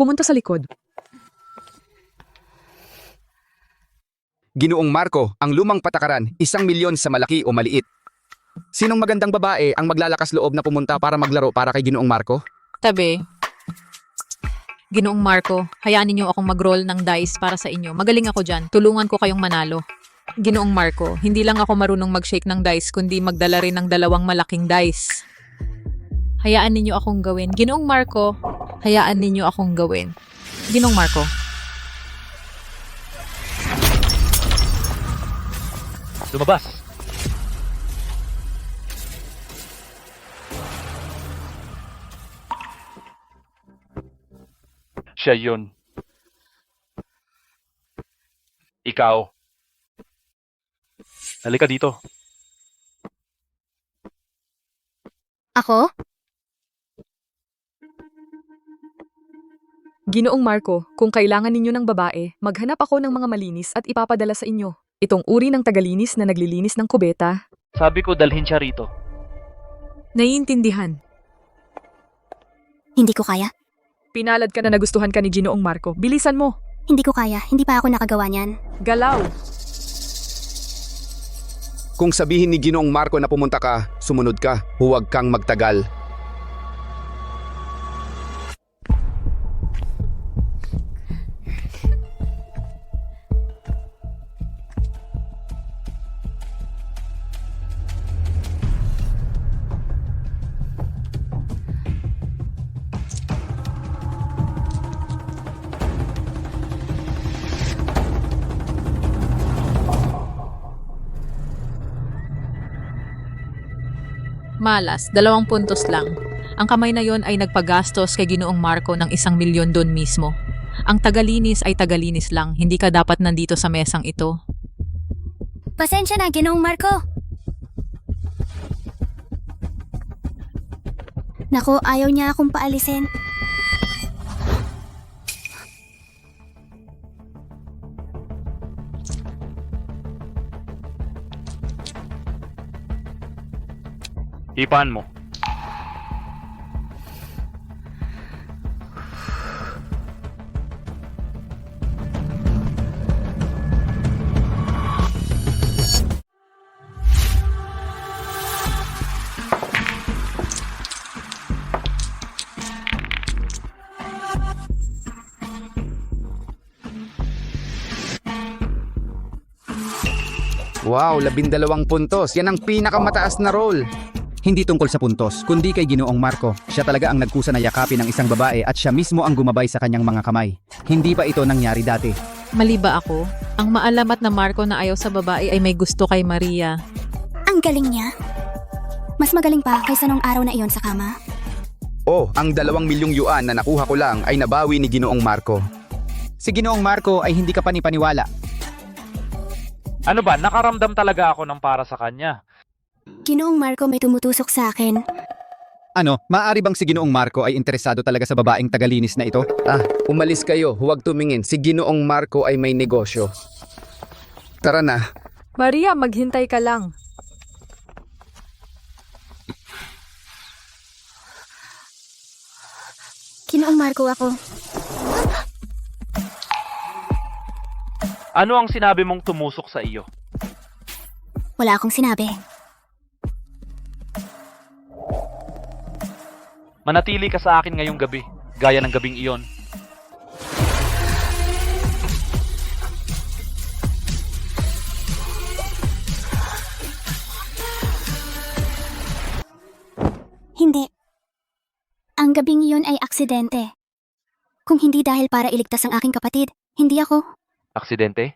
pumunta sa likod. Ginoong Marco, ang lumang patakaran, 1,000,000 sa malaki o maliit. Sinong magandang babae ang maglalakas loob na pumunta para maglaro para kay Ginoong Marco? Tabi. Ginoong Marco, hayaan ninyo akong mag-roll ng dice para sa inyo. Magaling ako dyan. Tulungan ko kayong manalo. Ginoong Marco, hindi lang ako marunong mag-shake ng dice, kundi magdala rin ng 2 malaking dice. Hayaan ninyo akong gawin. Ginoong Marco, hayaan ninyo akong gawin. Ginoong Marco. Lumabas! Siya yun. Ikaw. Halika dito. Ako? Ginoong Marco, kung kailangan ninyo ng babae, maghanap ako ng mga malinis at ipapadala sa inyo. Itong uri ng tagalinis na naglilinis ng kubeta. Sabi ko dalhin siya rito. Naiintindihan. Hindi ko kaya. Pinalad ka na nagustuhan ka ni Ginoong Marco. Bilisan mo. Hindi ko kaya. Hindi pa ako nakagawa niyan. Galaw. Kung sabihin ni Ginoong Marco na pumunta ka, sumunod ka. Huwag kang magtagal. Malas, 2 puntos lang. Ang kamay na yon ay nagpagastos kay Ginoong Marco ng 1,000,000 doon mismo. Ang tagalinis ay tagalinis lang, hindi ka dapat nandito sa mesang ito. Pasensya na, Ginoong Marco. Naku, ayaw niya akong paalisin. Hipan mo. Wow, 12 puntos. Yan ang pinakamataas na roll. Hindi tungkol sa puntos, kundi kay Ginoong Marco. Siya talaga ang nagkusa na yakapin ng isang babae at siya mismo ang gumabay sa kanyang mga kamay. Hindi pa ito nangyari dati. Mali ba ako? Ang maalamat na Marco na ayaw sa babae ay may gusto kay Maria. Ang galing niya. Mas magaling pa kaysa nung araw na iyon sa kama. Oh, ang 2,000,000 yuan na nakuha ko lang ay nabawi ni Ginoong Marco. Si Ginoong Marco ay hindi ka panipaniwala. Ano ba, nakaramdam talaga ako ng para sa kanya. Ginoong Marco, may tumutusok sa akin. Ano, maaari bang si Ginoong Marco ay interesado talaga sa babaeng tagalinis na ito? Umalis kayo, huwag tumingin. Si Ginoong Marco ay may negosyo. Tara na. Maria, maghintay ka lang. Ginoong Marco ako. Ano ang sinabi mong tumusok sa iyo? Wala akong sinabi. Manatili ka sa akin ngayong gabi, gaya ng gabing iyon. Hindi. Ang gabing iyon ay aksidente. Kung hindi dahil para iligtas ang aking kapatid, hindi ako. Aksidente?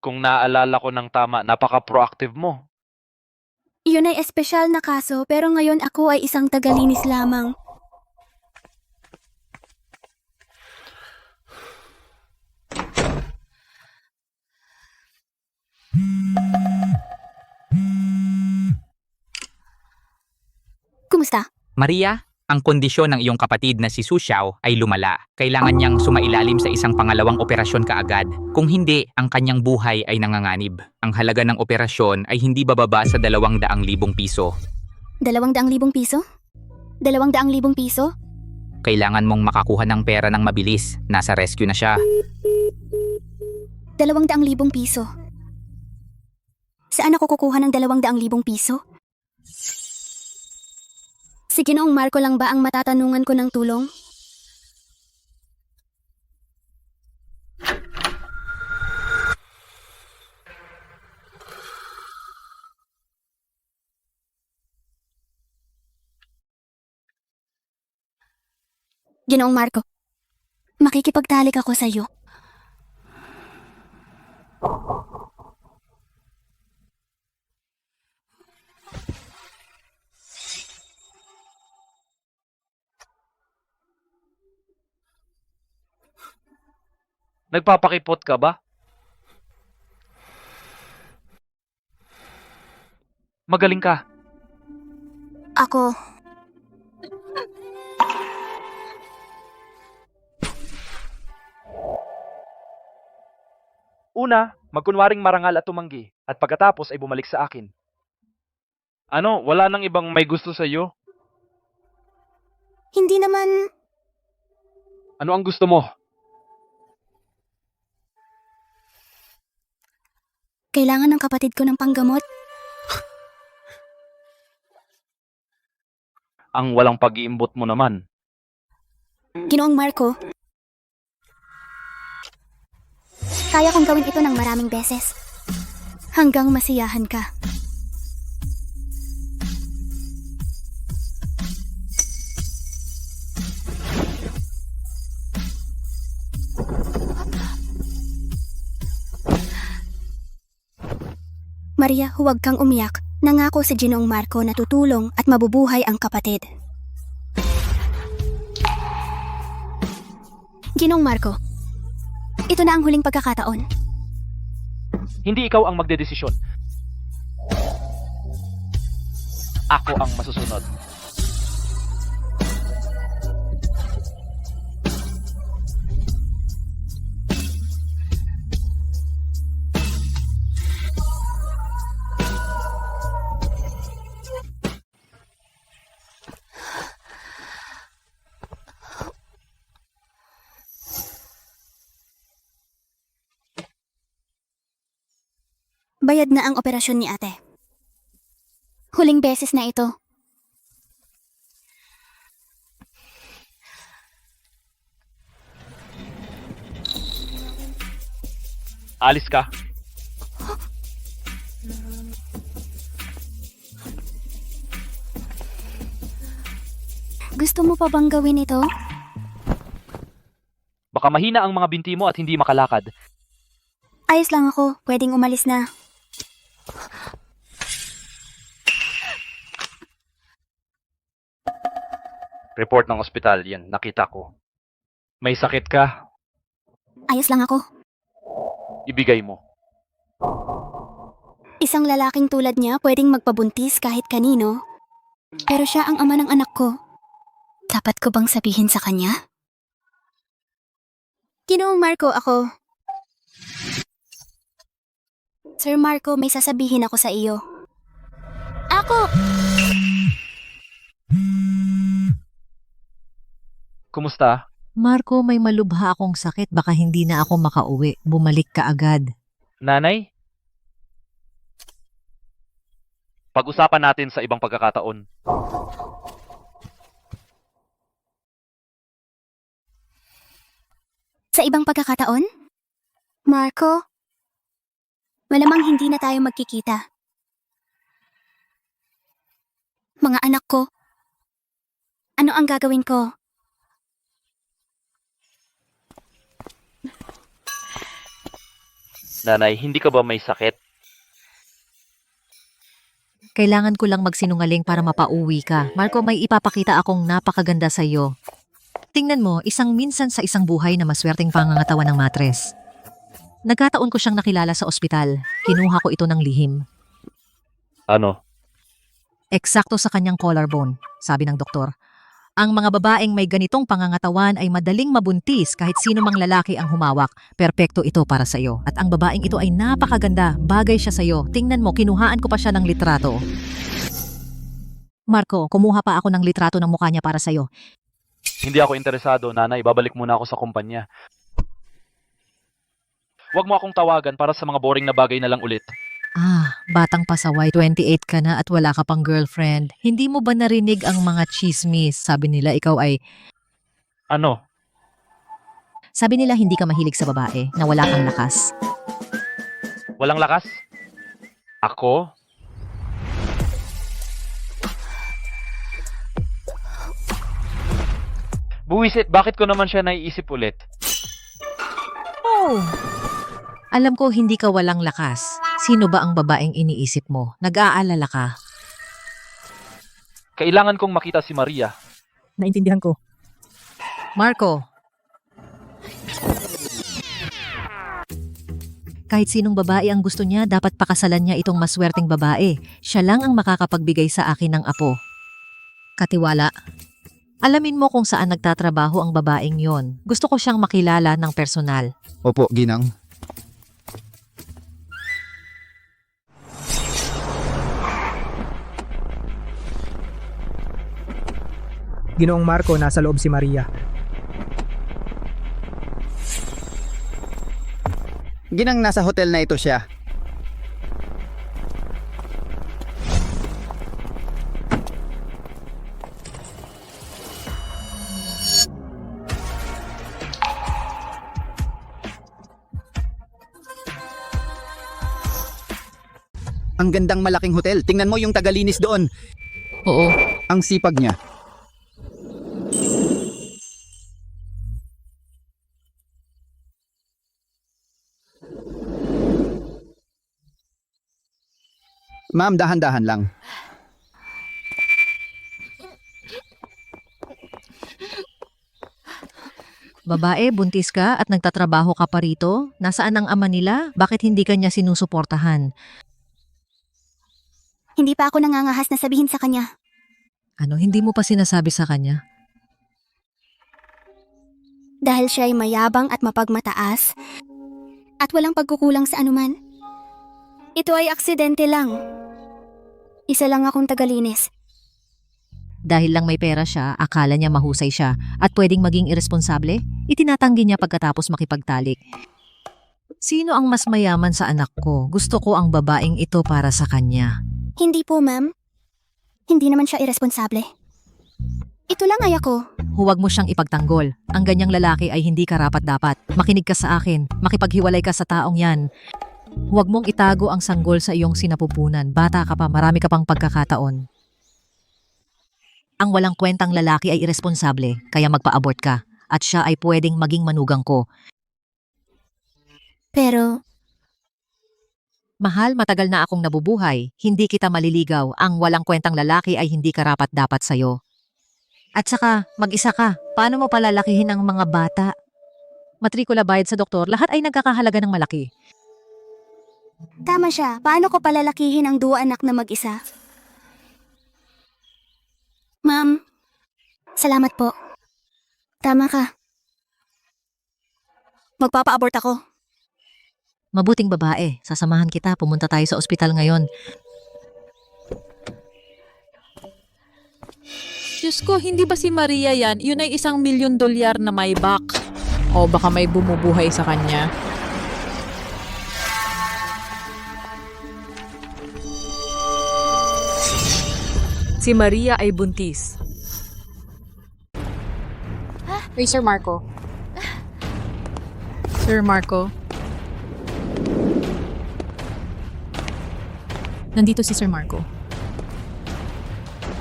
Kung naaalala ko ng tama, napaka-proactive mo. Iyon ay espesyal na kaso pero ngayon ako ay isang tagalinis lamang. Kumusta? Maria, ang kondisyon ng iyong kapatid na si Su Xiao ay lumala. Kailangan niyang sumailalim sa isang pangalawang operasyon kaagad. Kung hindi, ang kanyang buhay ay nanganganib. Ang halaga ng operasyon ay hindi bababa sa 200,000 piso. 200,000 piso? 200,000 piso? Kailangan mong makakuha ng pera ng mabilis. Nasa rescue na siya. 200,000 piso. Saan ako kukuha ng 200,000 piso? Si Ginoong Marco lang ba ang matatanungan ko ng tulong? Ginoong Marco, makikipagtalik ako sa iyo. Nagpapakipot ka ba? Magaling ka. Ako, Una, magkunwaring marangal at tumanggi, at pagkatapos ay bumalik sa akin. Ano, wala nang ibang may gusto sa iyo? hindi naman... Ano ang gusto mo? Kailangan ng kapatid ko ng panggamot. Ang walang pag-iimbot mo naman. Ginoong Marco, kaya kong gawin ito ng maraming beses. Hanggang masiyahan ka. Maria, huwag kang umiyak. Nangako si Ginoong Marco na tutulong at mabubuhay ang kapatid. Ginoong Marco, ito na ang huling pagkakataon. Hindi ikaw ang magdedesisyon. Ako ang masusunod. Bayad na ang operasyon ni ate. Huling beses na ito. Alis ka. Gusto mo pa bang gawin ito? Baka mahina ang mga binti mo at hindi makalakad. Ayos lang ako. Pwedeng umalis na. Report ng ospital, yan, nakita ko. May sakit ka, Ayos lang ako. ibigay mo. Isang lalaking tulad niya pwedeng magpabuntis kahit kanino. Pero siya ang ama ng anak ko. Dapat ko bang sabihin sa kanya? Ginoong Marco, ako. Sir Marco, may sasabihin ako sa iyo. Ako! Kumusta? Marco, may malubha akong sakit. Baka hindi na ako makauwi. Bumalik ka agad. Nanay? Pag-usapan natin sa ibang pagkakataon. Sa ibang pagkakataon? Marco? Malamang hindi na tayo magkikita. Mga anak ko, ano ang gagawin ko? Nanay, hindi ka ba may sakit? Kailangan ko lang magsinungaling para mapauwi ka. Marco, may ipapakita akong napakaganda sa iyo. Tingnan mo, isang minsan sa isang buhay na maswerteng pangangatawan ng matres. Nagkataon ko siyang nakilala sa ospital. Kinuha ko ito ng lihim. Ano? Eksakto sa kanyang collarbone, sabi ng doktor. Ang mga babaeng may ganitong pangangatawan ay madaling mabuntis kahit sino mang lalaki ang humawak. Perpekto ito para sa iyo. At ang babaeng ito ay napakaganda. Bagay siya sa iyo. Tingnan mo, kinuhaan ko pa siya ng litrato. Marco, kumuha pa ako ng litrato ng mukha niya para sa iyo. Hindi ako interesado, nanay. Babalik muna ako sa kumpanya. Huwag mo akong tawagan para sa mga boring na bagay na lang ulit. Batang pasaway, 28 ka na at wala ka pang girlfriend. Hindi mo ba narinig ang mga chismis? Sabi nila ikaw ay... Ano? Sabi nila hindi ka mahilig sa babae, na wala kang lakas. Walang lakas? Ako? Buwisit, bakit ko naman siya naiisip ulit? Oh! Alam ko hindi ka walang lakas. Sino ba ang babaeng iniisip mo? Nag-aalala ka? Kailangan kong makita si Maria. Naintindihan ko. Marco! Kahit sinong babae ang gusto niya, dapat pakasalan niya itong maswerteng babae. Siya lang ang makakapagbigay sa akin ng apo. Katiwala. Alamin mo kung saan nagtatrabaho ang babaeng yon. Gusto ko siyang makilala ng personal. Opo, Ginang. Ginoong Marco, nasa loob si Maria. Ginang, nasa hotel na ito siya. Ang gandang malaking hotel. Tingnan mo yung tagalinis doon. Oo. Ang sipag niya. Ma'am, dahan-dahan lang. Babae, buntis ka at nagtatrabaho ka pa rito? Nasaan ang ama nila? Bakit hindi ka niya sinusuportahan? Hindi pa ako nangangahas na sabihin sa kanya. Ano, hindi mo pa sinasabi sa kanya? Dahil siya ay mayabang at mapagmataas at walang pagkukulang sa anuman. Ito ay aksidente lang. Isa lang akong tagalinis. Dahil lang may pera siya, akala niya mahusay siya at pwedeng maging irresponsable, itinatanggi niya pagkatapos makipagtalik. Sino ang mas mayaman sa anak ko? Gusto ko ang babaeng ito para sa kanya. Hindi po, ma'am. Hindi naman siya irresponsable. Ito lang ay ako. Huwag mo siyang ipagtanggol. Ang ganyang lalaki ay hindi karapat-dapat. Makinig ka sa akin. Makipaghiwalay ka sa taong yan. Huwag mong itago ang sanggol sa iyong sinapupunan. Bata ka pa, marami ka pang pagkakataon. Ang walang kwentang lalaki ay irresponsable, kaya magpa-abort ka. At siya ay pwedeng maging manugang ko. Pero, Mahal, matagal na akong nabubuhay. Hindi kita maliligaw. Ang walang kwentang lalaki ay hindi karapat-dapat sa'yo. At saka, mag-isa ka. Paano mo palalakihin ang mga bata? Matrikula, bayad sa doktor, lahat ay nagkakahalaga ng malaki. tama siya. Paano ko palalakihin ang 2 anak na mag-isa? Ma'am, salamat po. Tama ka. Magpapa-abort ako. Mabuting babae, sasamahan kita, pumunta tayo sa ospital ngayon. Diyos ko, hindi ba si Maria yan? Yun ay $1 milyon na may back. O baka may bumubuhay sa kanya. Si Maria ay buntis. Hey, Sir Marco. Sir Marco. Nandito si Sir Marco.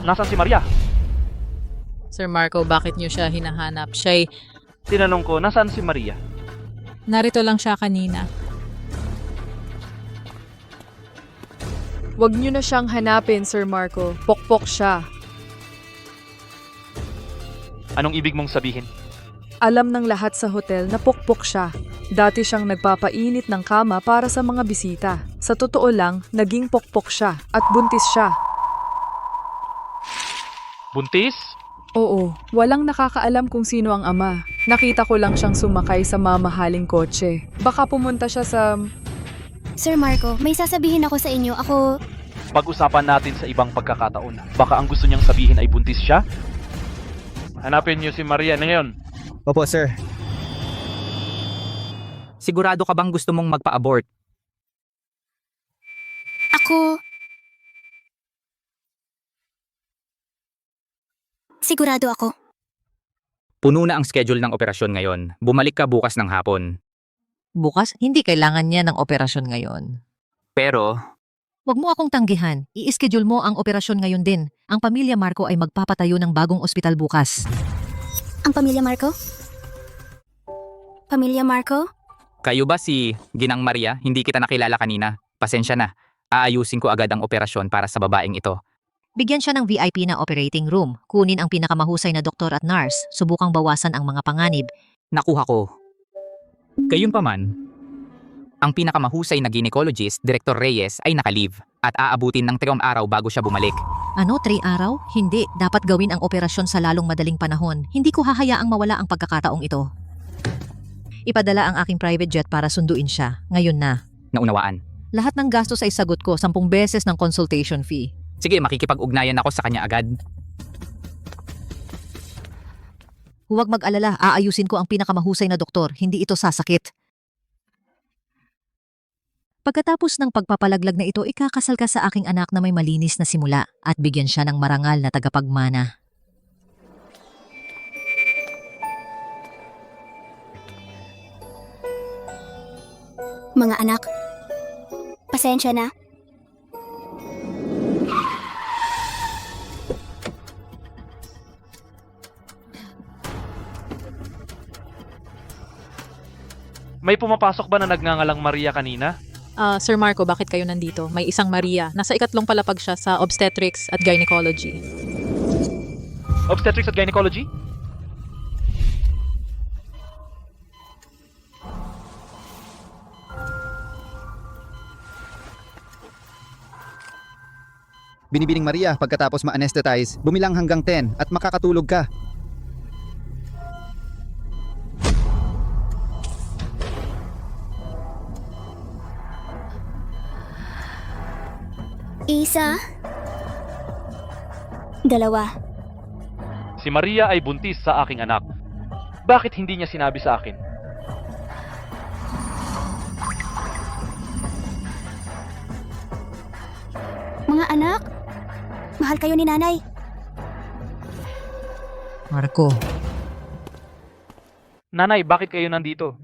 Nasaan si Maria? Sir Marco, bakit niyo siya hinahanap? Siya'y Tinanong ko, nasaan si Maria? narito lang siya kanina. Huwag niyo na siyang hanapin, Sir Marco. Pokpok siya. Anong ibig mong sabihin? Alam ng lahat sa hotel na pokpok siya. Dati siyang nagpapainit ng kama para sa mga bisita. Sa totoo lang, naging pokpok siya at buntis siya. Buntis? Oo, walang nakakaalam kung sino ang ama. Nakita ko lang siyang sumakay sa mamahaling kotse. Baka pumunta siya sa... Sir Marco, may sasabihin ako sa inyo. Ako, Pag-usapan natin sa ibang pagkakataon. Baka ang gusto niyang sabihin ay buntis siya? Hanapin niyo si Maria na ngayon. Opo, sir. Sigurado ka bang gusto mong magpa-abort? Ako... Sigurado ako. Puno na ang schedule ng operasyon ngayon. Bumalik ka bukas ng hapon. Bukas, hindi kailangan niya ng operasyon ngayon. Pero, Huwag mo akong tanggihan. I-schedule mo ang operasyon ngayon din. Ang pamilya Marco ay magpapatayo ng bagong ospital bukas. Ang pamilya Marco? Pamilya Marco? kayo ba si Ginang Maria? Hindi kita nakilala kanina. Pasensya na. Aayusin ko agad ang operasyon para sa babaeng ito. Bigyan siya ng VIP na operating room. Kunin ang pinakamahusay na doktor at nurse. Subukang bawasan ang mga panganib. Nakuha ko. Gayunpaman, ang pinakamahusay na gynecologist, Dr. Reyes, ay naka-leave at aabutin ng 3 araw bago siya bumalik. Ano, 3 araw? Hindi. Dapat gawin ang operasyon sa lalong madaling panahon. Hindi ko hahayaang mawala ang pagkakataong ito. Ipadala ang aking private jet para sunduin siya. Ngayon na. Naunawaan. Lahat ng gastos ay sagot ko, 10 beses ng consultation fee. Sige, makikipag-ugnayan ako sa kanya agad. Huwag mag-alala, aayusin ko ang pinakamahusay na doktor. Hindi ito sasakit. Pagkatapos ng pagpapalaglag na ito, ikakasal ka sa aking anak na may malinis na simula at bigyan siya ng marangal na tagapagmana. Mga anak, pasensya na. May pumapasok ba na nagngangalang Maria kanina? Sir Marco, bakit kayo nandito? May isang Maria. Nasa 2nd palapag siya sa obstetrics at gynecology. Obstetrics at gynecology? Binibining Maria, pagkatapos ma-anesthetize, bumilang hanggang 10 at makakatulog ka. Isa. Dalawa. Si Maria ay buntis sa aking anak. Bakit hindi niya sinabi sa akin? Mga anak, mahal kayo ni nanay. Marco, Nanay, bakit kayo nandito?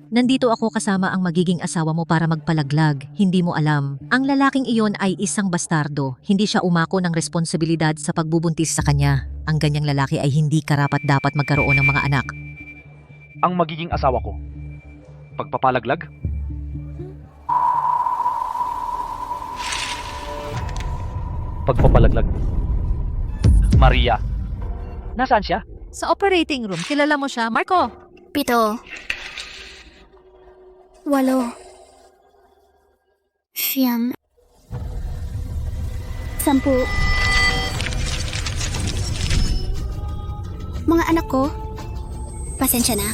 Nandito ako kasama ang magiging asawa mo para magpalaglag. Hindi mo alam. Ang lalaking iyon ay isang bastardo. Hindi siya umako ng responsibilidad sa pagbubuntis sa kanya. Ang ganyang lalaki ay hindi karapat-dapat magkaroon ng mga anak. Ang magiging asawa ko. Pagpapalaglag? Pagpapalaglag. Maria. Nasaan siya? sa operating room, kilala mo siya? Marco! 7. 8. 9. 10. Mga anak ko, pasensya na.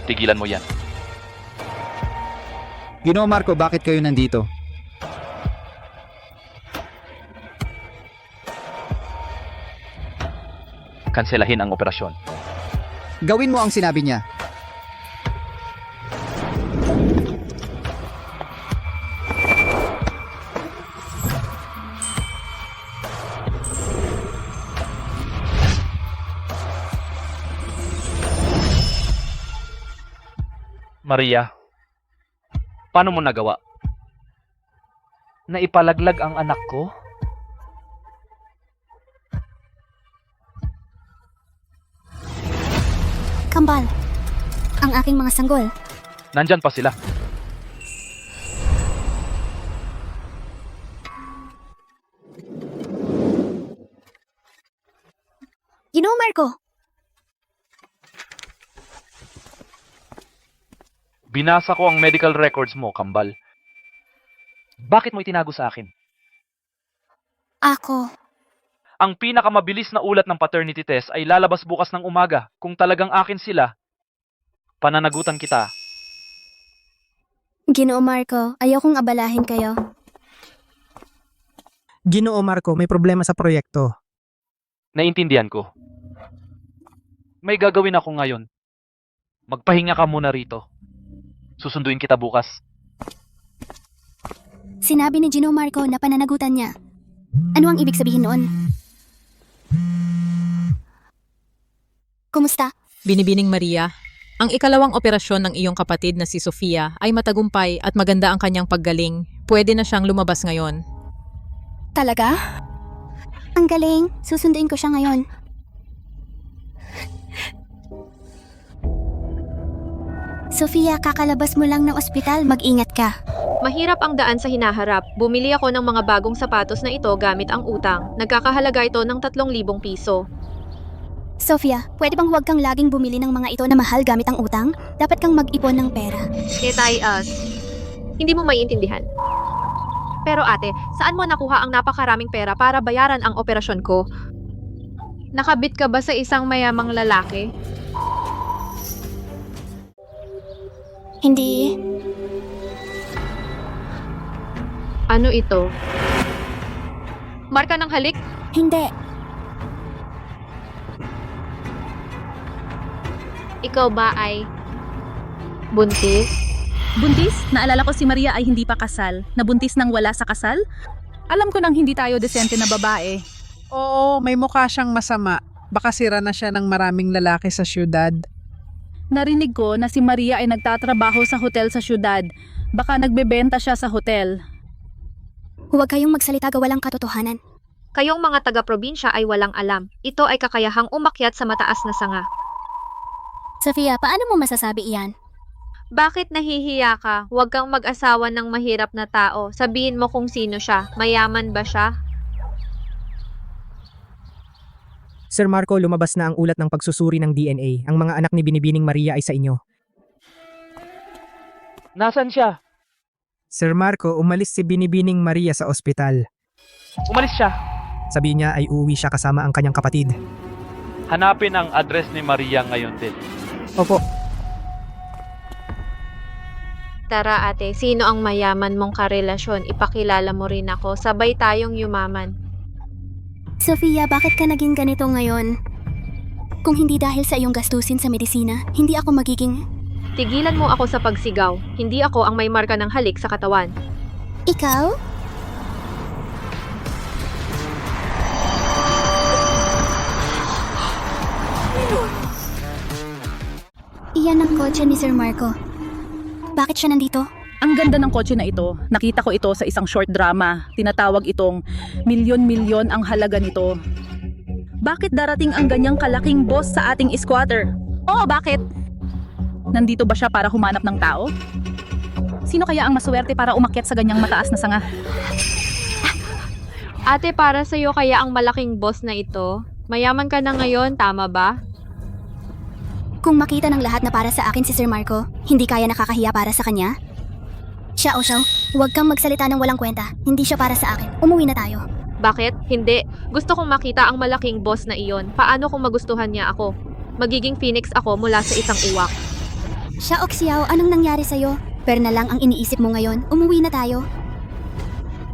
Tigilan mo yan. Ginoo Marco, bakit kayo nandito? Kanselahin ang operasyon. Gawin mo ang sinabi niya. Maria, paano mo nagawa? Naipalaglag ang anak ko? Kambal, ang aking mga sanggol. Nandyan pa sila. Ginoo Marco, Binasa ko ang medical records mo, Kambal. Bakit mo itinago sa akin? ako. Ang pinakamabilis na ulat ng paternity test ay lalabas bukas ng umaga. Kung talagang akin sila, pananagutan kita. Ginoo Marco, ayokong abalahin kayo. Ginoo Marco, may problema sa proyekto. Naintindihan ko. May gagawin ako ngayon. Magpahinga ka muna rito. Susunduin kita bukas. Sinabi ni Ginoo Marco na pananagutan niya. Ano ang ibig sabihin noon? Kumusta? Binibining Maria, ang ikalawang operasyon ng iyong kapatid na si Sofia ay matagumpay at maganda ang kanyang paggaling. Pwede na siyang lumabas ngayon. Talaga? Ang galing. Susunduin ko siya ngayon. Sofia, kakalabas mo lang ng ospital. Mag-ingat ka. Mahirap ang daan sa hinaharap. Bumili ako ng mga bagong sapatos na ito gamit ang utang. Nagkakahalaga ito ng 3,000 piso. Sofia, pwede bang huwag kang laging bumili ng mga ito na mahal gamit ang utang? Dapat kang mag-ipon ng pera. Hindi mo maiintindihan. Pero ate, saan mo nakuha ang napakaraming pera para bayaran ang operasyon ko? Nakabit ka ba sa isang mayamang lalaki? Hindi. Ano ito? Marka ng halik? Hindi. Ikaw ba ay buntis? Buntis? Naalala ko si Maria ay hindi pa kasal. Nabuntis nang wala sa kasal? Alam ko nang hindi tayo desente na babae. Oo, may mukha siyang masama. Baka sira na siya ng maraming lalaki sa syudad. Narinig ko na si Maria ay nagtatrabaho sa hotel sa syudad. Baka nagbebenta siya sa hotel. Huwag kayong magsalita gawalang katotohanan. Kayong mga taga-probinsya ay walang alam. Ito ay kakayahang umakyat sa mataas na sanga. Sofia, paano mo masasabi iyan? Bakit nahihiya ka? Huwag kang mag-asawa ng mahirap na tao. Sabihin mo kung sino siya. Mayaman ba siya? Sir Marco, lumabas na ang ulat ng pagsusuri ng DNA. Ang mga anak ni Binibining Maria ay sa inyo. Nasaan siya? Sir Marco, umalis si Binibining Maria sa ospital. Umalis siya. Sabi niya ay uuwi siya kasama ang kanyang kapatid. Hanapin ang address ni Maria ngayon din. Opo. Tara ate, sino ang mayaman mong karelasyon? Ipakilala mo rin ako. Sabay tayong yumaman. Sofia, bakit ka naging ganito ngayon? Kung hindi dahil sa iyong gastusin sa medisina, hindi ako magiging... Tigilan mo ako sa pagsigaw. Hindi ako ang may marka ng halik sa katawan. Ikaw? Iyan ang kotse ni Sir Marco. Bakit siya nandito? Ang ganda ng kotse na ito. Nakita ko ito sa isang short drama. Tinatawag itong milyon-milyon ang halaga nito. Bakit darating ang ganyang kalaking boss sa ating squatter? Oo, bakit? Nandito ba siya para humanap ng tao? Sino kaya ang maswerte para umakyat sa ganyang mataas na sanga? Ate, para sa'yo kaya ang malaking boss na ito? Mayaman ka na ngayon, tama ba? Kung makita ng lahat na para sa akin si Sir Marco, hindi kaya nakakahiya para sa kanya? Siya o siya, huwag kang magsalita ng walang kwenta. Hindi siya para sa akin. Umuwi na tayo. Bakit? Hindi. Gusto kong makita ang malaking boss na iyon. Paano kung magustuhan niya ako? Magiging phoenix ako mula sa isang uwak. Siya o Xiao, anong nangyari sa'yo? Pero na lang ang iniisip mo ngayon. Umuwi na tayo.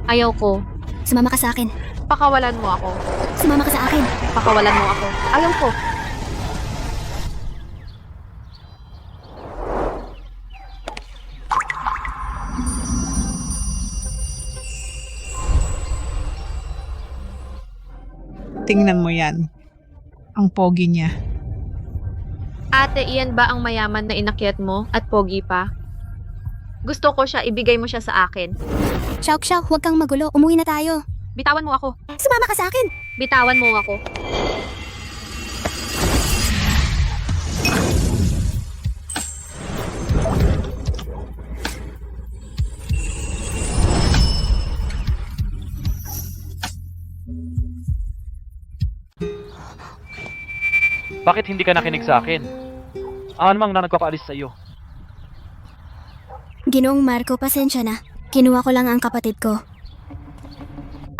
Ayaw ko. Sumama ka sa akin. Pakawalan mo ako. Sumama ka sa akin. Pakawalan mo ako. Ayaw ko. Tingnan mo yan. Ang pogi niya. Ate, iyan ba ang mayaman na inakyat mo at pogi pa? Gusto ko siya, ibigay mo siya sa akin. Xiao, huwag kang magulo. Umuwi na tayo. Bitawan mo ako. Sumama ka sa akin. Bitawan mo ako. Bakit hindi ka nakinig sa akin? Ang mang na nagpapaalis sa iyo. Ginoong Marco, pasensya na. Kinuha ko lang ang kapatid ko.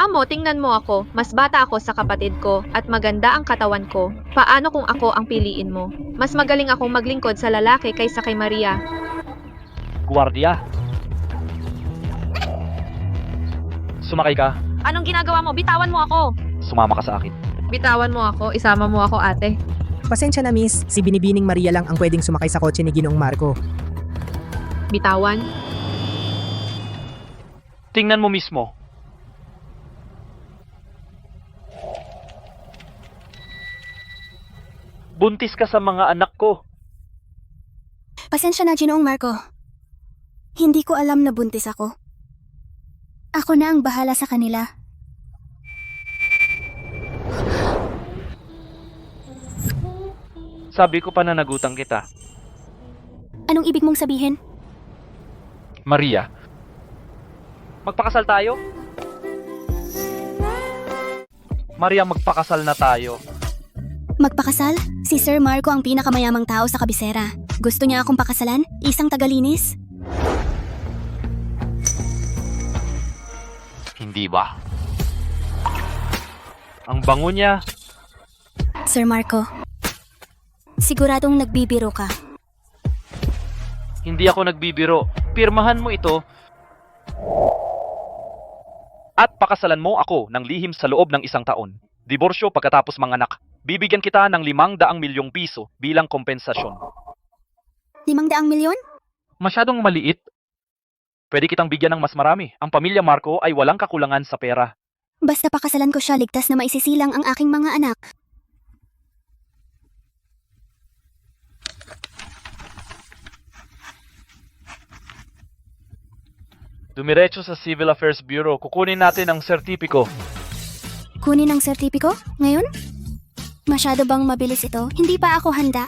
Amo, tingnan mo ako. Mas bata ako sa kapatid ko at maganda ang katawan ko. Paano kung ako ang piliin mo? Mas magaling akong maglingkod sa lalaki kaysa kay Maria. Guardia. Sumakay ka. Anong ginagawa mo? Bitawan mo ako. Sumama ka sa akin. Bitawan mo ako. Isama mo ako, ate. Pasensya na miss, si Binibining Maria lang ang pwedeng sumakay sa kotse ni Ginoong Marco. Bitawan? Tingnan mo mismo. Buntis ka sa mga anak ko. Pasensya na, Ginoong Marco. Hindi ko alam na buntis ako. Ako na ang bahala sa kanila. Sabi ko pa na nagutang kita. Anong ibig mong sabihin? Maria, magpakasal tayo? Maria, magpakasal na tayo. Magpakasal? Si Sir Marco ang pinakamayamang tao sa kabisera. Gusto niya akong pakasalan? Isang tagalinis? Hindi ba? Ang bango niya. Sir Marco, siguradong nagbibiro ka. Hindi ako nagbibiro. Pirmahan mo ito at pakasalan mo ako ng lihim sa loob ng 1 taon. Diborsyo pagkatapos manganak. Bibigyan kita ng 500 milyong piso bilang kompensasyon. 500 milyon? Masyadong maliit. Pwede kitang bigyan ng mas marami. Ang pamilya Marco ay walang kakulangan sa pera. Basta pakasalan ko siya, ligtas na maisisilang ang aking mga anak. Dumiretso sa Civil Affairs Bureau. Kukunin natin ang sertipiko. Kunin ang sertipiko? Ngayon? Masyado bang mabilis ito? Hindi pa ako handa.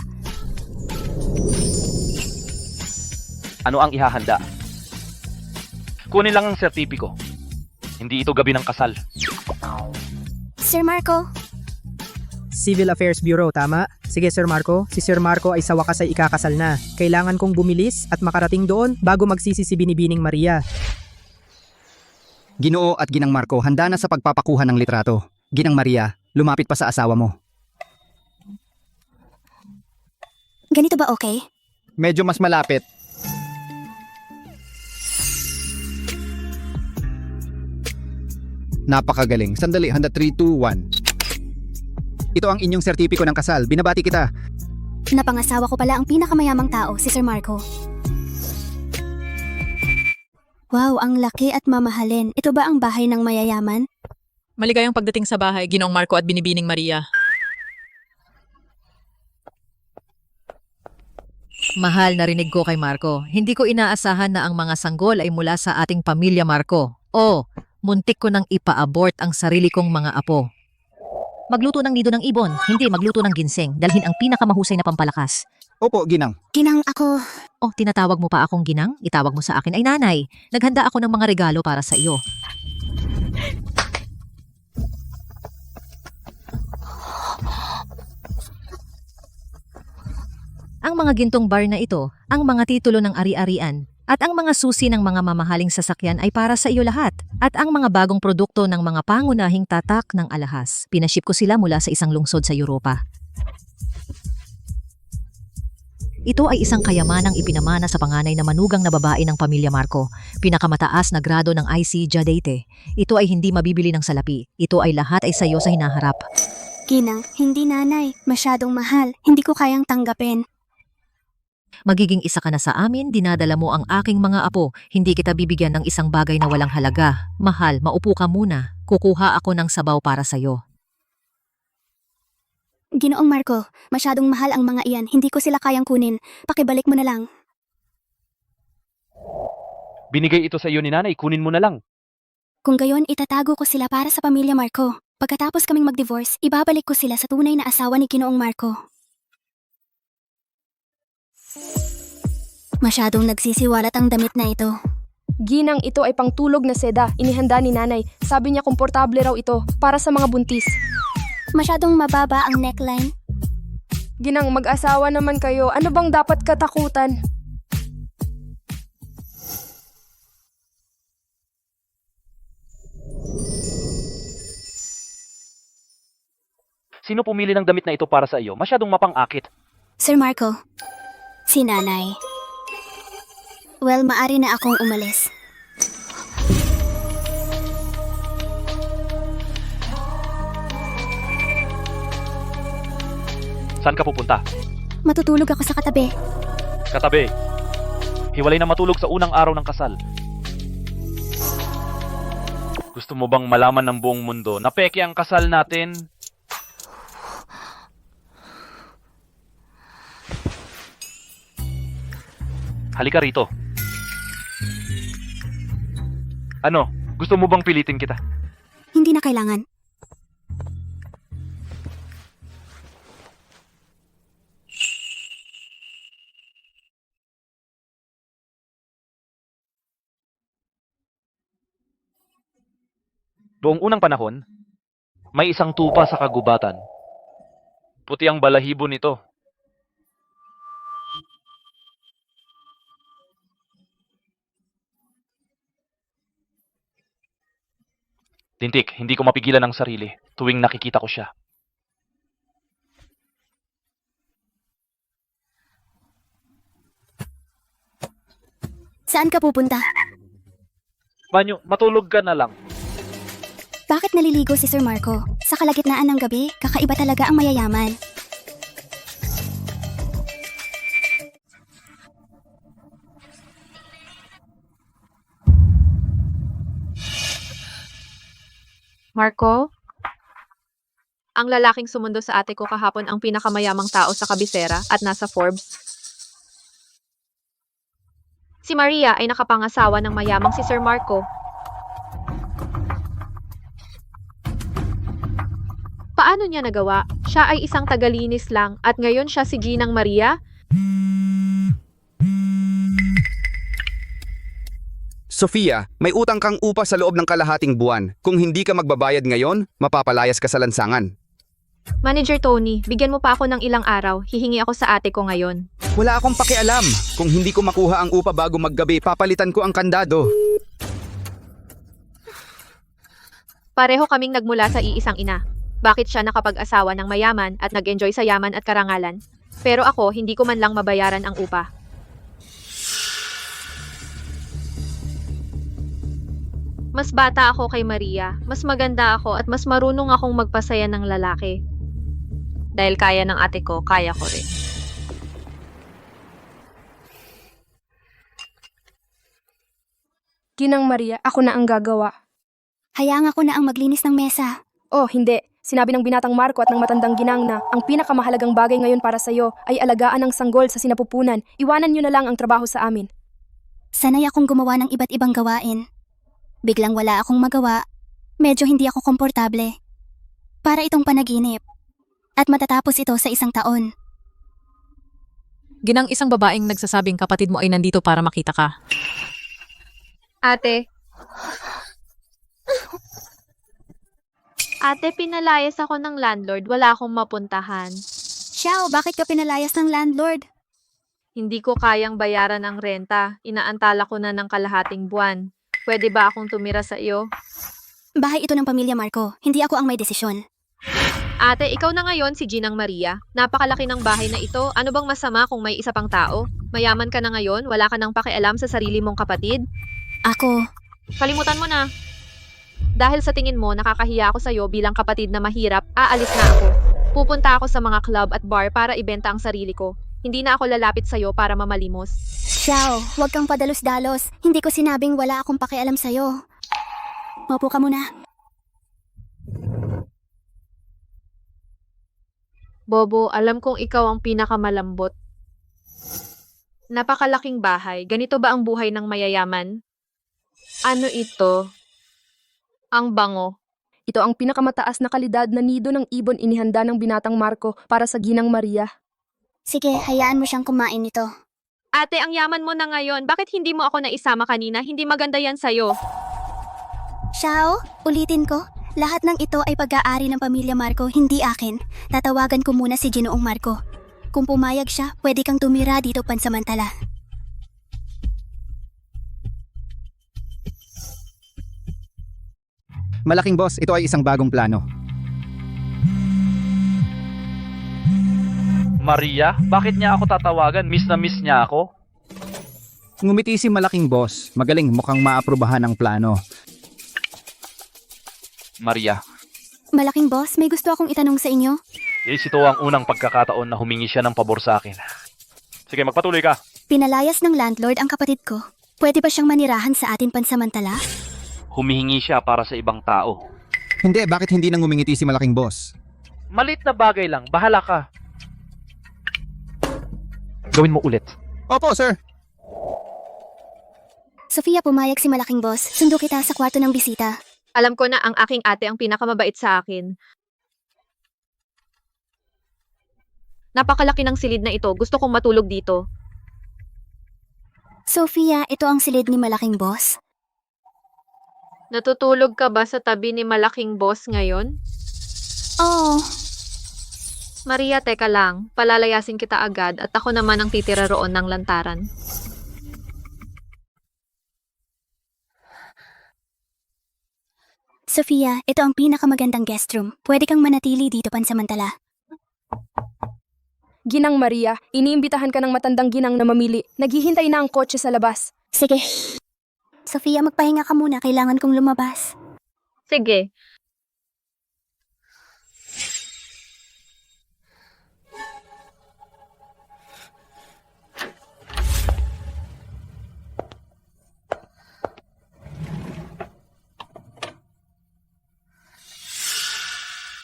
Ano ang ihahanda? Kunin lang ang sertipiko. Hindi ito gabi ng kasal. Sir Marco, Civil Affairs Bureau, tama? Sige Sir Marco, si Sir Marco ay sa wakas ay ikakasal na. Kailangan kong bumilis at makarating doon bago magsisi si Binibining Maria. Ginoo at Ginang Marco, handa na sa pagpapakuha ng litrato. Ginang Maria, lumapit pa sa asawa mo. ganito ba okay? Medyo mas malapit. Napakagaling. Sandali, handa 3, 2, 1. Ito ang inyong sertipiko ng kasal. Binabati kita. Napangasawa ko pala ang pinakamayamang tao, si Sir Marco. Wow, ang laki at mamahalin. Ito ba ang bahay ng mayayaman? Maligayang pagdating sa bahay, Ginoong Marco at Binibining Maria. Mahal, narinig ko kay Marco. Hindi ko inaasahan na ang mga sanggol ay mula sa ating pamilya Marco. Oh, muntik ko nang ipa-abort ang sarili kong mga apo. Magluto ng nido ng ibon, hindi magluto ng ginseng. Dalhin ang pinakamahusay na pampalakas. Opo, Ginang. Ginang ako. Oh, tinatawag mo pa akong ginang? Itawag mo sa akin ay nanay. Naghanda ako ng mga regalo para sa iyo. Ang mga gintong bar na ito, ang mga titulo ng ari-arian, at ang mga susi ng mga mamahaling sasakyan ay para sa iyo lahat. At ang mga bagong produkto ng mga pangunahing tatak ng alahas. Pinaship ko sila mula sa isang lungsod sa Europa. Ito ay isang kayamanang ipinamana sa panganay na manugang na babae ng pamilya Marco. Pinakamataas na grado ng IC Jadete. Ito ay hindi mabibili ng salapi. Ito ay lahat ay sa iyo sa hinaharap. Ginang, hindi nanay. Masyadong mahal. Hindi ko kayang tanggapin. Magiging isa ka na sa amin, dinadala mo ang aking mga apo. Hindi kita bibigyan ng isang bagay na walang halaga. Mahal, maupo ka muna. Kukuha ako ng sabaw para sa'yo. Ginoong Marco, masyadong mahal ang mga iyan. Hindi ko sila kayang kunin. Pakibalik mo na lang. Binigay ito sa iyo ni nanay, kunin mo na lang. Kung gayon, itatago ko sila para sa pamilya Marco. Pagkatapos kaming mag-divorce, ibabalik ko sila sa tunay na asawa ni Ginoong Marco. Masyadong nagsisiwalat ang damit na ito. Ginang, ito ay pangtulog na seda. Inihanda ni nanay. Sabi niya komportable raw ito para sa mga buntis. Masyadong mababa ang neckline. Ginang, mag-asawa naman kayo. Ano bang dapat katakutan? Sino pumili ng damit na ito para sa iyo? Masyadong mapang-akit. Sir Marco, si Nanay. Well, maari na akong umalis. Saan ka pupunta? Matutulog ako sa katabi. Katabi. Hiwalay na matulog sa unang araw ng kasal. Gusto mo bang malaman ng buong mundo na peke ang kasal natin? Halika rito. Ano? Gusto mo bang pilitin kita? Hindi na kailangan. Noong unang panahon, may isang tupa sa kagubatan. Puti ang balahibo nito. Tintik, hindi ko mapigilan ang sarili tuwing nakikita ko siya. Saan ka pupunta? Banyo, matulog ka na lang. Bakit naliligo si Sir Marco? Sa kalagitnaan ng gabi, kakaiba talaga ang mayayaman. Marco? Ang lalaking sumundo sa ate ko kahapon ang pinakamayamang tao sa kabisera at nasa Forbes. Si Maria ay nakapangasawa ng mayamang si Sir Marco. Paano niya nagawa? Siya ay isang tagalinis lang at ngayon siya si Ginang Maria? Sofia, may utang kang upa sa loob ng kalahating buwan. Kung hindi ka magbabayad ngayon, mapapalayas ka sa lansangan. Manager Tony, bigyan mo pa ako ng ilang araw. Hihingi ako sa ate ko ngayon. Wala akong pakialam. Kung hindi ko makuha ang upa bago maggabi, papalitan ko ang kandado. Pareho kaming nagmula sa iisang ina. Bakit siya nakapag-asawa ng mayaman at nag-enjoy sa yaman at karangalan? Pero ako, hindi ko man lang mabayaran ang upa. Mas bata ako kay Maria, mas maganda ako at mas marunong akong magpasaya ng lalaki. Dahil kaya ng ate ko, kaya ko rin. Ginang Maria, ako na ang gagawa. Hayaan ako na ang maglinis ng mesa. Oh, hindi. Sinabi ng binatang Marco at ng matandang ginang na ang pinakamahalagang bagay ngayon para sa'yo ay alagaan ang sanggol sa sinapupunan. Iwanan niyo na lang ang trabaho sa amin. Sanay akong gumawa ng iba't ibang gawain. Biglang wala akong magawa. Medyo hindi ako komportable. Para itong panaginip. At matatapos ito sa isang taon. Ginang isang babaeng nagsasabing kapatid mo ay nandito para makita ka. Ate. Ate, pinalayas ako ng landlord. Wala akong mapuntahan. Xiao, bakit ka pinalayas ng landlord? Hindi ko kayang bayaran ang renta. Inaantala ko na ng kalahating buwan. Pwede ba akong tumira sa iyo? Bahay ito ng pamilya Marco. Hindi ako ang may desisyon. Ate, ikaw na ngayon si Ginang Maria. Napakalaki ng bahay na ito. Ano bang masama kung may isa pang tao? Mayaman ka na ngayon, wala ka nang pakialam sa sarili mong kapatid? Ako. Kalimutan mo na. Dahil sa tingin mo, nakakahiya ako sa'yo bilang kapatid na mahirap, aalis na ako. Pupunta ako sa mga club at bar para ibenta ang sarili ko. Hindi na ako lalapit sa'yo para mamalimos. Xiao, huwag kang padalos-dalos. Hindi ko sinabing wala akong pakialam sa'yo. Maupo ka muna. Bobo, alam kong ikaw ang pinakamalambot. Napakalaking bahay. Ganito ba ang buhay ng mayayaman? Ano ito? Ang bango. Ito ang pinakamataas na kalidad na nido ng ibon inihanda ng binatang Marco para sa Ginang Maria. Sige, hayaan mo siyang kumain nito. Ate, ang yaman mo na ngayon. Bakit hindi mo ako naisama kanina? Hindi maganda yan sa'yo. Xiao, ulitin ko. Lahat ng ito ay pag-aari ng pamilya Marco, hindi akin. Tatawagan ko muna si Ginoong Marco. Kung pumayag siya, pwede kang tumira dito pansamantala. Malaking boss, ito ay isang bagong plano. Maria, bakit niya ako tatawagan? Miss na miss niya ako? Ngumiti si malaking boss. Magaling, mukhang maaprubahan ang plano. Maria, Malaking boss, may gusto akong itanong sa inyo. ito ang unang pagkakataon na humingi siya ng pabor sa akin. Sige, magpatuloy ka. Pinalayas ng landlord ang kapatid ko. Pwede ba siyang manirahan sa atin pansamantala? Humihingi siya para sa ibang tao. Hindi, bakit hindi nang ngumingiti si malaking boss? Malit na bagay lang, bahala ka. Gawin mo ulit. Opo, sir. Sofia, pumayag si malaking boss. Sundo kita sa kwarto ng bisita. Alam ko na ang aking ate ang pinakamabait sa akin. Napakalaki ng silid na ito. Gusto kong matulog dito. Sofia, ito ang silid ni malaking boss. Natutulog ka ba sa tabi ni malaking boss ngayon? Oo. Maria, teka lang. Palalayasin kita agad at ako naman ang titira roon ng lantaran. Sofia, ito ang pinakamagandang guest room. Pwede kang manatili dito pansamantala. Ginang Maria, iniimbitahan ka ng matandang ginang na mamili. Naghihintay na ang kotse sa labas. Sige. Sofia, magpahinga ka muna. Kailangan kong lumabas. Sige.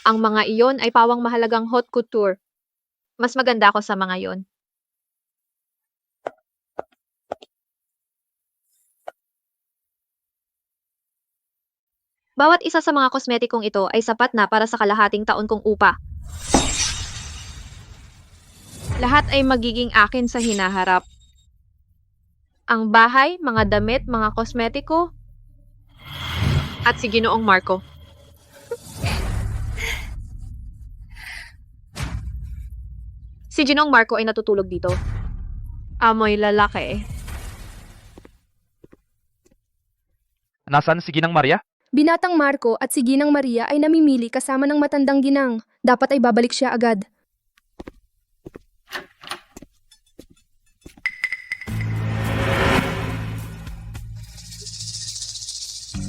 Ang mga iyon ay pawang mahalagang haute couture. Mas maganda ako sa mga iyon. Bawat isa sa mga kosmetikong ito ay sapat na para sa kalahating taon kong upa. Lahat ay magiging akin sa hinaharap. Ang bahay, mga damit, mga kosmetiko, at si Ginoong Marco. Si Ginoong Marco ay natutulog dito. Amoy lalaki. Nasaan si Ginang Maria? Binatang Marco at si Ginang Maria ay namimili kasama ng matandang ginang. Dapat ay babalik siya agad.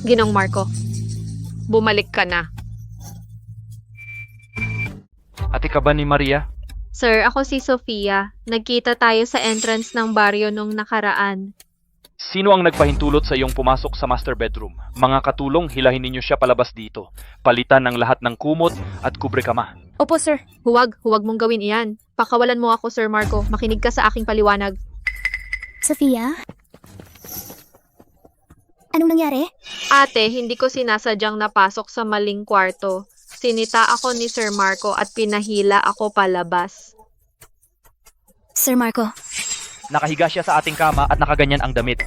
Ginong Marco, bumalik ka na. Ate ka ba ni Maria? Sir, ako si Sofia. Nagkita tayo sa entrance ng baryo nung nakaraan. Sino ang nagpahintulot sa iyong pumasok sa master bedroom? Mga katulong, hilahin ninyo siya palabas dito. Palitan ng lahat ng kumot at kubre kama. Opo, sir. Huwag mong gawin iyan. Pakawalan mo ako, Sir Marco. Makinig ka sa aking paliwanag. Sofia? Anong nangyari? Ate, hindi ko sinasadyang napasok sa maling kwarto. Sinita ako ni Sir Marco at pinahila ako palabas. Sir Marco. Nakahiga siya sa ating kama at nakaganyan ang damit.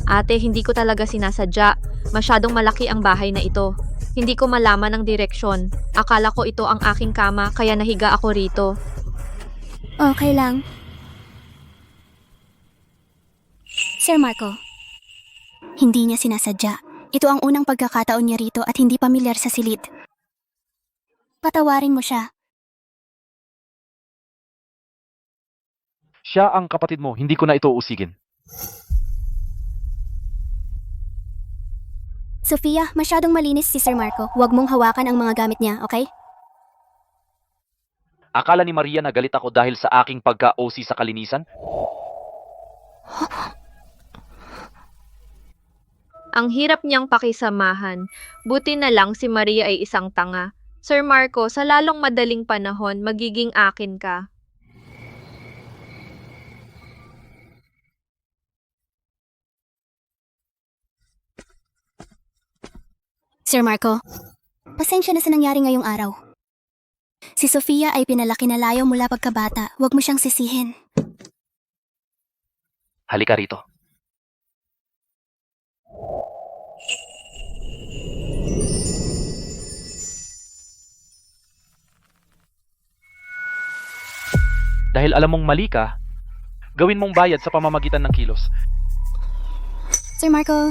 Ate, hindi ko talaga sinasadya. Masyadong malaki ang bahay na ito. Hindi ko malaman ang direksyon. Akala ko ito ang aking kama kaya nahiga ako rito. Okay lang. Sir Marco. Hindi niya sinasadya. Ito ang unang pagkakataon niya rito at hindi pamilyar sa silid. Patawarin mo siya. Siya ang kapatid mo, hindi ko na ito usigin. Sofia, masyadong malinis si Sir Marco. Huwag mong hawakan ang mga gamit niya, okay? Akala ni Maria na galit ako dahil sa aking pagka-OC sa kalinisan? Ang hirap niyang pakisamahan. Buti na lang si Maria ay isang tanga. Sir Marco, sa lalong madaling panahon, magiging akin ka. Sir Marco, pasensya na sa nangyari ngayong araw. Si Sofia ay pinalaki na layo mula pagkabata. Huwag mo siyang sisihin. Halika rito. Dahil alam mong mali ka, gawin mong bayad sa pamamagitan ng kilos. Sir Marco.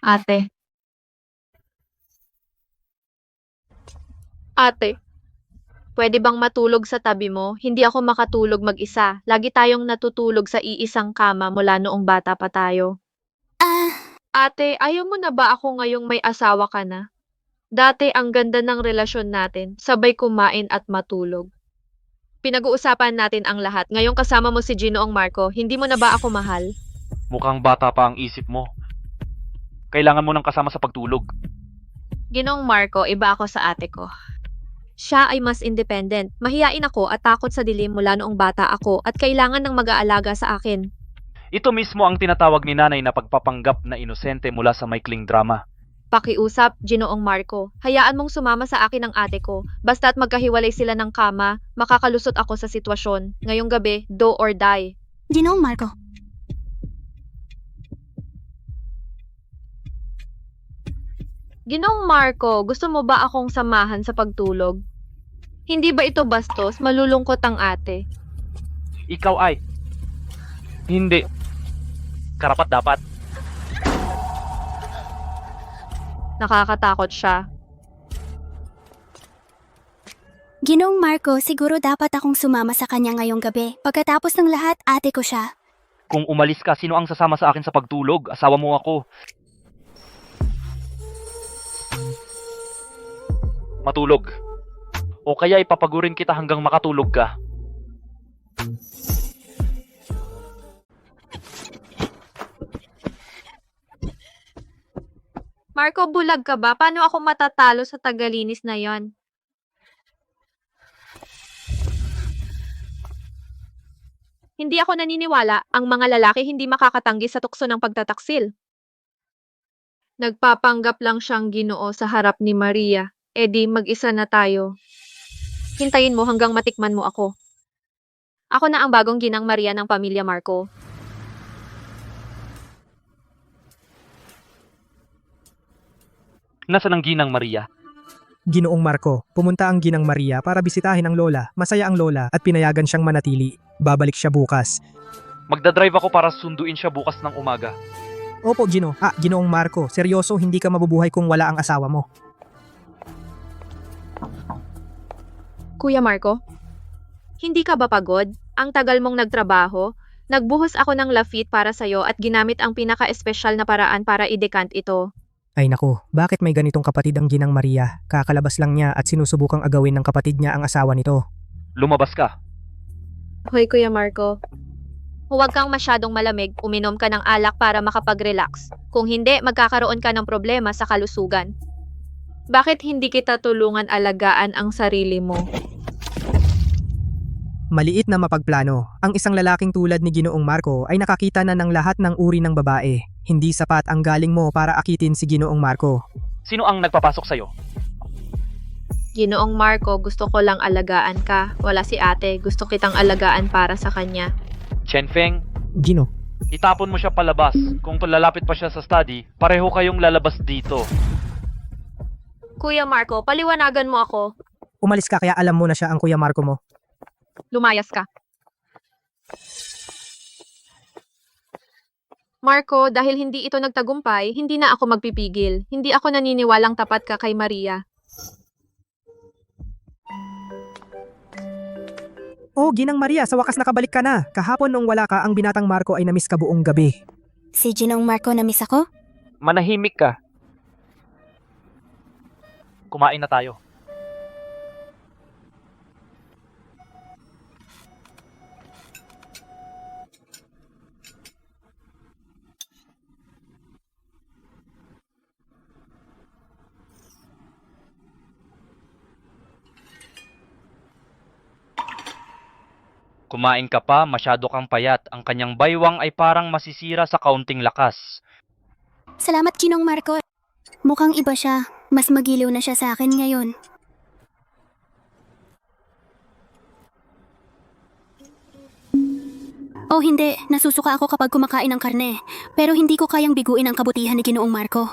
Ate. Ate, pwede bang matulog sa tabi mo? Hindi ako makatulog mag-isa. Lagi tayong natutulog sa iisang kama mula noong bata pa tayo. Ate, ayaw mo na ba ako ngayong may asawa ka na? Dati ang ganda ng relasyon natin, sabay kumain at matulog. Pinag-uusapan natin ang lahat. Ngayong kasama mo si Ginoong Marco, hindi mo na ba ako mahal? Mukhang bata pa ang isip mo. Kailangan mo ng kasama sa pagtulog. Ginoong Marco, iba ako sa ate ko. Siya ay mas independent. Mahiyain ako at takot sa dilim mula noong bata ako at kailangan ng mag-aalaga sa akin. Ito mismo ang tinatawag ni nanay na pagpapanggap na inosente mula sa maikling drama. Pakiusap, Ginoong Marco. Hayaan mong sumama sa akin ang ate ko. Basta't magkahiwalay sila ng kama, makakalusot ako sa sitwasyon. Ngayong gabi, do or die. Ginoong Marco. Ginoong Marco, gusto mo ba akong samahan sa pagtulog? Hindi ba ito bastos? Malulungkot ang ate. Ikaw ay... Hindi. Karapat dapat. Nakakatakot siya. Ginoong Marco, siguro dapat akong sumama sa kanya ngayong gabi. Pagkatapos ng lahat, ate ko siya. Kung umalis ka, sino ang sasama sa akin sa pagtulog? Asawa mo ako. Matulog. O kaya ipapagurin kita hanggang makatulog ka. Marco, bulag ka ba? Paano ako matatalo sa tagalinis na yon? Hindi ako naniniwala ang mga lalaki hindi makakatanggi sa tukso ng pagtataksil. Nagpapanggap lang siyang Ginoo sa harap ni Maria. E di mag-isa na tayo. Hintayin mo hanggang matikman mo ako. Ako na ang bagong ginang Maria ng pamilya Marco. Nasaan ang ginang Maria? Ginoong Marco, pumunta ang Ginang Maria para bisitahin ang lola. Masaya ang lola at pinayagan siyang manatili. Babalik siya bukas. Magdadrive ako para sunduin siya bukas ng umaga. Opo, Ginoong Marco, seryoso hindi ka mabubuhay kung wala ang asawa mo. Kuya Marco, hindi ka ba pagod? Ang tagal mong nagtrabaho? Nagbuhos ako ng Lafite para sa'yo at ginamit ang pinaka-espesyal na paraan para i-decant ito. Ay naku, bakit may ganitong kapatid ang Ginang Maria? Kakalabas lang niya at sinusubukang agawin ng kapatid niya ang asawa nito. Lumabas ka. Hoy Kuya Marco, huwag kang masyadong malamig, uminom ka ng alak para makapag-relax. Kung hindi, magkakaroon ka ng problema sa kalusugan. Bakit hindi kita tulungan alagaan ang sarili mo? Maliit na mapagplano, ang isang lalaking tulad ni Ginoong Marco ay nakakita na ng lahat ng uri ng babae. Hindi sapat ang galing mo para akitin si Ginoong Marco. Sino ang nagpapasok sa'yo? Ginoong Marco, gusto ko lang alagaan ka. Wala si ate, gusto kitang alagaan para sa kanya. Chen Feng, Gino. itapon mo siya palabas. Kung lalapit pa siya sa study, pareho kayong lalabas dito. Kuya Marco, paliwanagan mo ako. Umalis ka kaya alam mo na siya ang Kuya Marco mo. Lumayas ka. Marco, dahil hindi ito nagtagumpay, hindi na ako magpipigil. Hindi ako naniniwalang tapat ka kay Maria. Oh, Ginang Maria, sa wakas nakabalik ka na. Kahapon nung wala ka, ang binatang Marco ay namiss ka buong gabi. Si Ginoong Marco na-miss ako? Manahimik ka. Kumain na tayo. Kumain ka pa, masyado kang payat. Ang kanyang baywang ay parang masisira sa kaunting lakas. Salamat, Ginoong Marco. Mukhang iba siya. Mas magiliw na siya sa akin ngayon. Oh hindi, nasusuka ako kapag kumakain ng karne. Pero hindi ko kayang biguin ang kabutihan ni Ginoong Marco.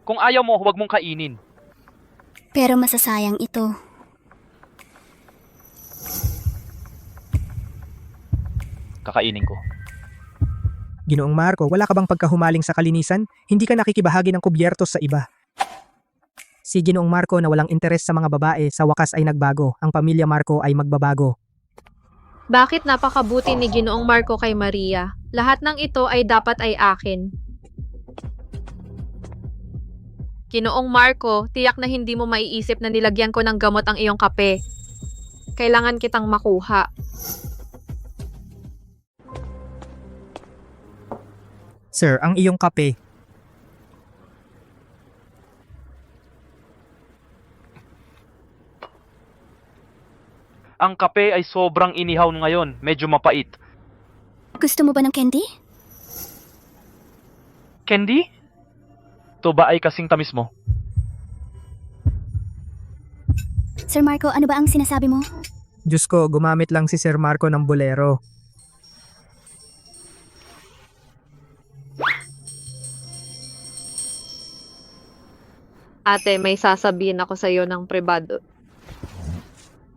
Kung ayaw mo, huwag mong kainin. Pero masasayang ito. Kakainin ko. Ginoong Marco, wala ka bang pagkahumaling sa kalinisan? Hindi ka nakikibahagi ng kubyertos sa iba. Si Ginoong Marco na walang interes sa mga babae sa wakas ay nagbago. Ang pamilya Marco ay magbabago. Bakit napakabuti ni Ginoong Marco kay Maria? Lahat ng ito ay dapat ay akin. Ginoong Marco, tiyak na hindi mo maiisip na nilagyan ko ng gamot ang iyong kape. Kailangan kitang makuha. Sir, ang iyong kape. Ang kape ay sobrang inihaw ngayon. Medyo mapait. Gusto mo ba ng candy? Candy? Ito ba ay kasing tamis mo? Sir Marco, ano ba ang sinasabi mo? Diyos ko, gumamit lang si Sir Marco ng bolero. Ate, may sasabihin ako sa iyo ng pribado.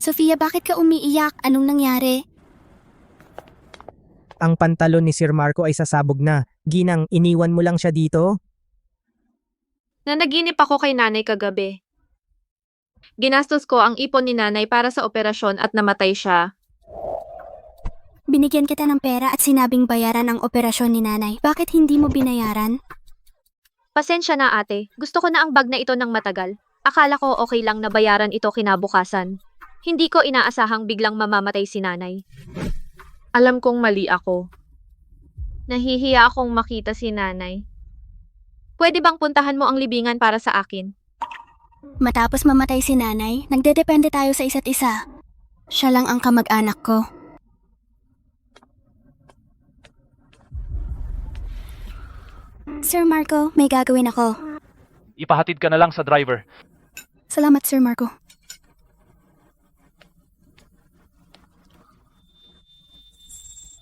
Sofia, bakit ka umiiyak? Anong nangyari? Ang pantalon ni Sir Marco ay sasabog na. Ginang, iniwan mo lang siya dito? Nanaginip ako kay nanay kagabi. Ginastos ko ang ipon ni nanay para sa operasyon at namatay siya. Binigyan kita ng pera at sinabing bayaran ang operasyon ni nanay. Bakit hindi mo binayaran? Pasensya na ate, gusto ko na ang bag na ito ng matagal. Akala ko okay lang na bayaran ito kinabukasan. Hindi ko inaasahang biglang mamamatay si nanay. Alam kong mali ako. Nahihiya akong makita si nanay. Pwede bang puntahan mo ang libingan para sa akin? Matapos mamatay si nanay, nagdedepende tayo sa isa't isa. Siya lang ang kamag-anak ko. Sir Marco, may gagawin ako. Ipahatid ka na lang sa driver. Salamat, Sir Marco.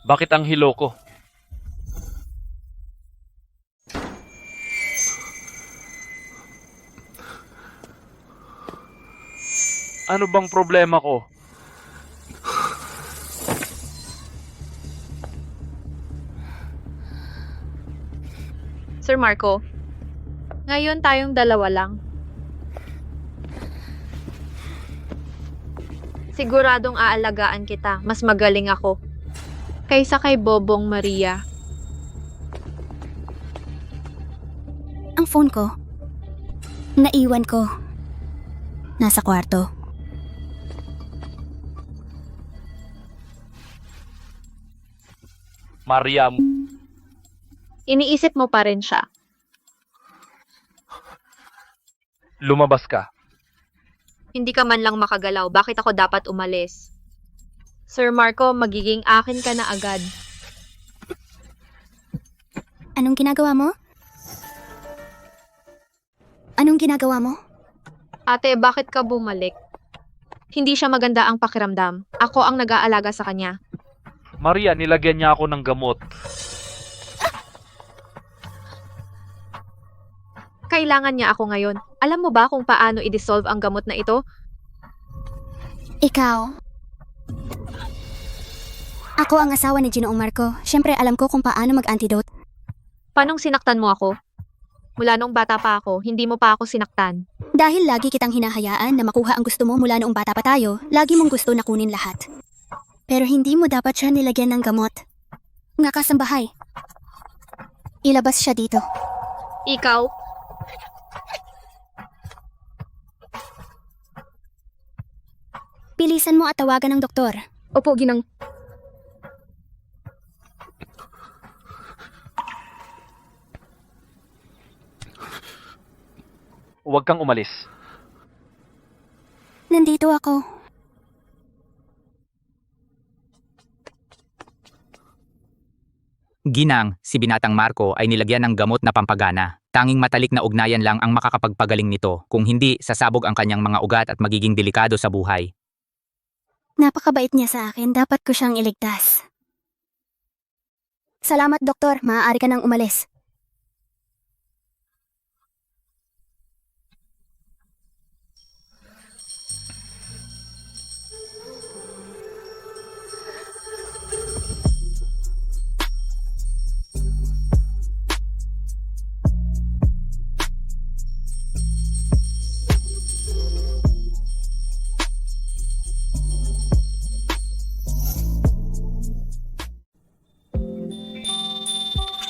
Bakit ang hilo ko? Ano bang problema ko? Sir Marco, ngayon tayong dalawa lang. Siguradong aalagaan kita, mas magaling ako. Kaysa kay Bobong Maria. Ang phone ko, naiwan ko. Nasa kwarto. Maria, Iniisip mo pa rin siya. lumabas ka. Hindi ka man lang makagalaw, bakit ako dapat umalis? Sir Marco, magiging akin ka na agad. Anong ginagawa mo? Anong ginagawa mo? Ate, bakit ka bumalik? Hindi siya maganda ang pakiramdam. Ako ang nag-aalaga sa kanya. Maria, nilagyan niya ako ng gamot. Kailangan niya ako ngayon. Alam mo ba kung paano i-dissolve ang gamot na ito? Ikaw. Ako ang asawa ni Ginoong Marco. Siyempre alam ko kung paano mag-antidote. Panong sinaktan mo ako? Mula noong bata pa ako, hindi mo pa ako sinaktan. Dahil lagi kitang hinahayaan na makuha ang gusto mo mula noong bata pa tayo, lagi mong gusto na kunin lahat. Pero hindi mo dapat siya nilagyan ng gamot. Nga kasambahay. Ilabas siya dito. Ikaw? Bilisan mo at tawagan ng doktor. Opo, Ginang. Huwag kang umalis. Nandito ako. Ginang, si binatang Marco ay nilagyan ng gamot na pampagana. Tanging matalik na ugnayan lang ang makakapagpagaling nito. Kung hindi, sasabog ang kanyang mga ugat at magiging delikado sa buhay. Napakabait niya sa akin. Dapat ko siyang iligtas. Salamat, doktor. Maaari ka nang umalis.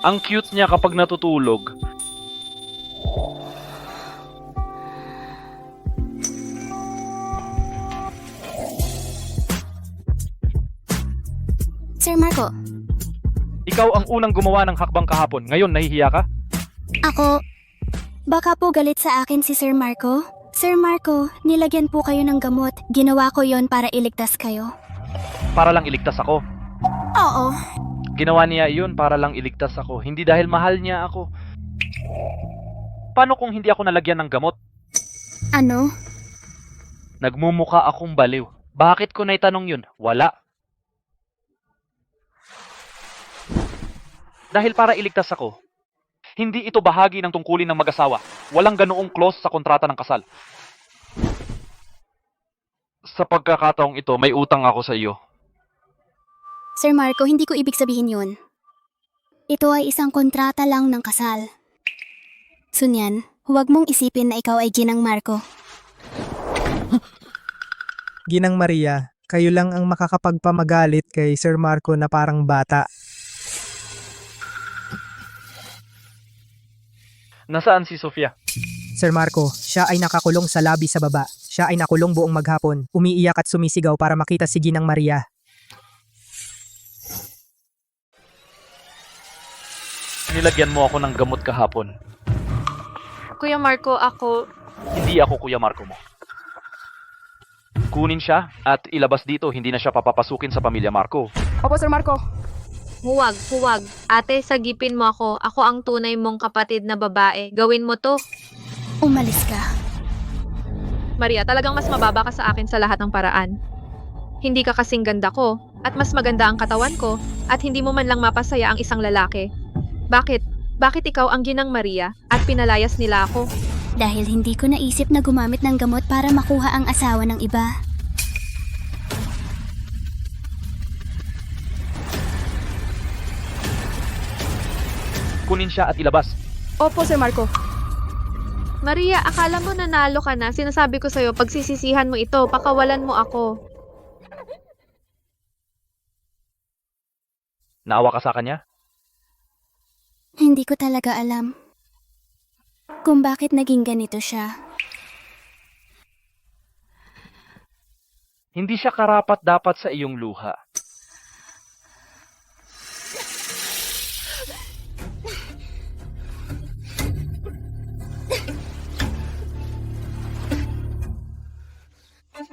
Ang cute niya kapag natutulog. Sir Marco, Ikaw ang unang gumawa ng hakbang kahapon. Ngayon, nahihiya ka? ako... Baka po galit sa akin si Sir Marco? Sir Marco, nilagyan po kayo ng gamot. Ginawa ko yon para iligtas kayo. Para lang iligtas ako. Oo. Ginawa niya iyon para lang iligtas ako. Hindi dahil mahal niya ako. Paano kung hindi ako nalagyan ng gamot? Ano? Nagmumukha akong baliw. Bakit ko naitanong yun? Wala. Dahil para iligtas ako. Hindi ito bahagi ng tungkulin ng mag-asawa. Walang ganoong clause sa kontrata ng kasal. Sa pagkakataong ito, may utang ako sa iyo. Sir Marco, hindi ko ibig sabihin yun. Ito ay isang kontrata lang ng kasal. Sunyan, huwag mong isipin na ikaw ay Ginang Marco. Ginang Maria, kayo lang ang makakapagpamagalit kay Sir Marco na parang bata. Nasaan si Sofia? Sir Marco, siya ay nakakulong sa labi sa baba. Siya ay nakulong buong maghapon, umiiyak at sumisigaw para makita si Ginang Maria. Nilagyan mo ako ng gamot kahapon. Kuya Marco, ako... Hindi ako Kuya Marco mo. Kunin siya at ilabas dito. Hindi na siya papapasukin sa pamilya Marco. Opo, Sir Marco. Huwag, huwag. Ate, sagipin mo ako. Ako ang tunay mong kapatid na babae. Gawin mo to. Umalis ka. Maria, talagang mas mababa ka sa akin sa lahat ng paraan. Hindi ka kasing ganda ko, at mas maganda ang katawan ko, at hindi mo man lang mapasaya ang isang lalaki. Bakit? Bakit ikaw ang Ginang Maria, at pinalayas nila ako? Dahil hindi ko naisip na gumamit ng gamot para makuha ang asawa ng iba. Kunin siya at ilabas. Opo, Sir Marco. Maria, akala mo nanalo ka na. Sinasabi ko sa'yo, pagsisisihan mo ito, pakawalan mo ako. Naawa ka sa kanya? Hindi ko talaga alam kung bakit naging ganito siya. Hindi siya karapat-dapat sa iyong luha.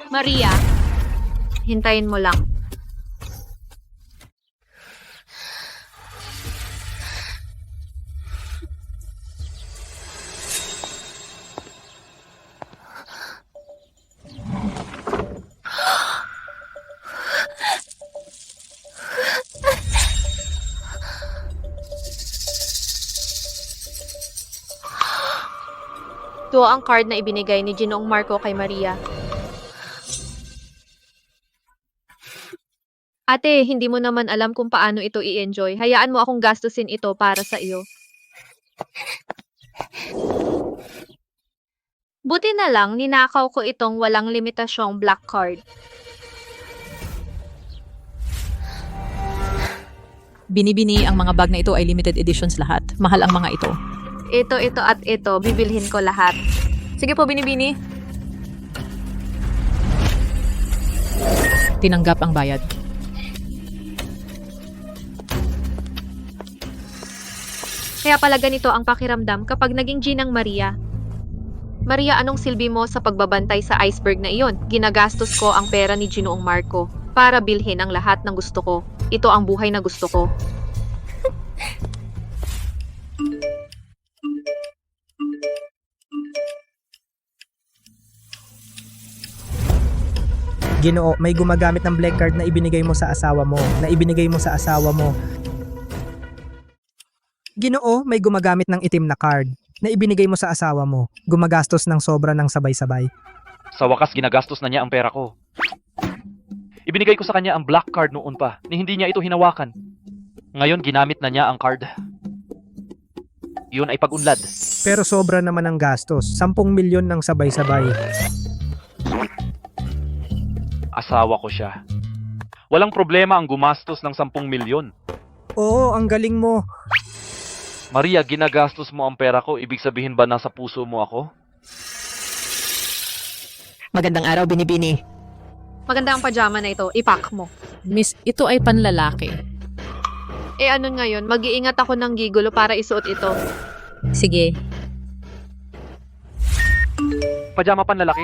Maria, hintayin mo lang. Ito ang card na ibinigay ni Ginoong Marco kay Maria. Ate, hindi mo naman alam kung paano ito i-enjoy. Hayaan mo akong gastusin ito para sa iyo. Buti na lang, ninakaw ko itong walang limitasyong black card. Binibini ang mga bag na ito ay limited editions lahat. Mahal ang mga ito. Ito at ito, bibilhin ko lahat. Sige po, Binibini. Tinanggap ang bayad. Kaya pala ganito ang pakiramdam kapag naging Ginang Maria. Maria, anong silbi mo sa pagbabantay sa iceberg na iyon? Ginagastos ko ang pera ni Ginoong Marco para bilhin ang lahat ng gusto ko. Ito ang buhay na gusto ko. Ginoo, may gumagamit ng black card na ibinigay mo sa asawa mo. Ginoo, may gumagamit ng itim na card na ibinigay mo sa asawa mo. Gumagastos ng sobra ng sabay-sabay. Sa wakas, ginagastos na niya ang pera ko. Ibinigay ko sa kanya ang black card noon pa, ni hindi niya ito hinawakan. Ngayon, ginamit na niya ang card. Yun ay pag-unlad. Pero sobra naman ang gastos. 10 milyon ng sabay-sabay. Asawa ko siya. Walang problema ang gumastos ng 10 milyon. Oo, ang galing mo. Maria, ginagastos mo ang pera ko. Ibig sabihin ba nasa puso mo ako? Magandang araw, Binibini. Maganda ang pajama na ito. Ipack mo. Miss, ito ay panlalaki. Eh ano ngayon, mag-iingat ako ng gigulo para isuot ito. Sige, Pajama panlalaki?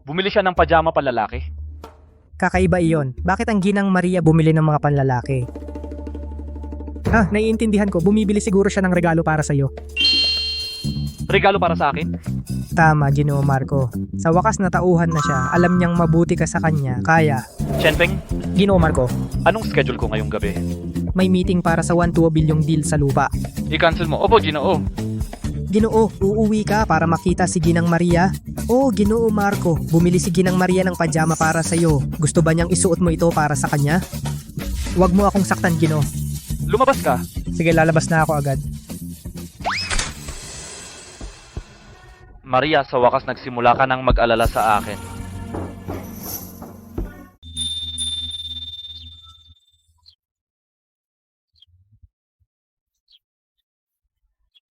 Bumili siya ng pajama panlalaki? Kakaiba iyon. Bakit ang ginang Maria bumili ng mga panlalaki? Naiintindihan ko. Bumibili siguro siya ng regalo para sa'yo. Regalo para sa akin? Tama, Ginoo Marco. Sa wakas na tauhan na siya, alam niyang mabuti ka sa kanya. Kaya, Chenpeng, Ginoo Marco, anong schedule ko ngayong gabi? may meeting para sa 1-2 bilyong deal sa lupa. I-cancel mo. Opo, Ginoo. Ginoo, uuwi ka para makita si Ginang Maria? Oo, Ginoo Marco, bumili si Ginang Maria ng pajama para sa'yo. Gusto ba niyang isuot mo ito para sa kanya? Huwag mo akong saktan, Ginoo. Lumabas ka. Sige, lalabas na ako agad. Maria, sa wakas nagsimula ka ng mag-alala sa akin.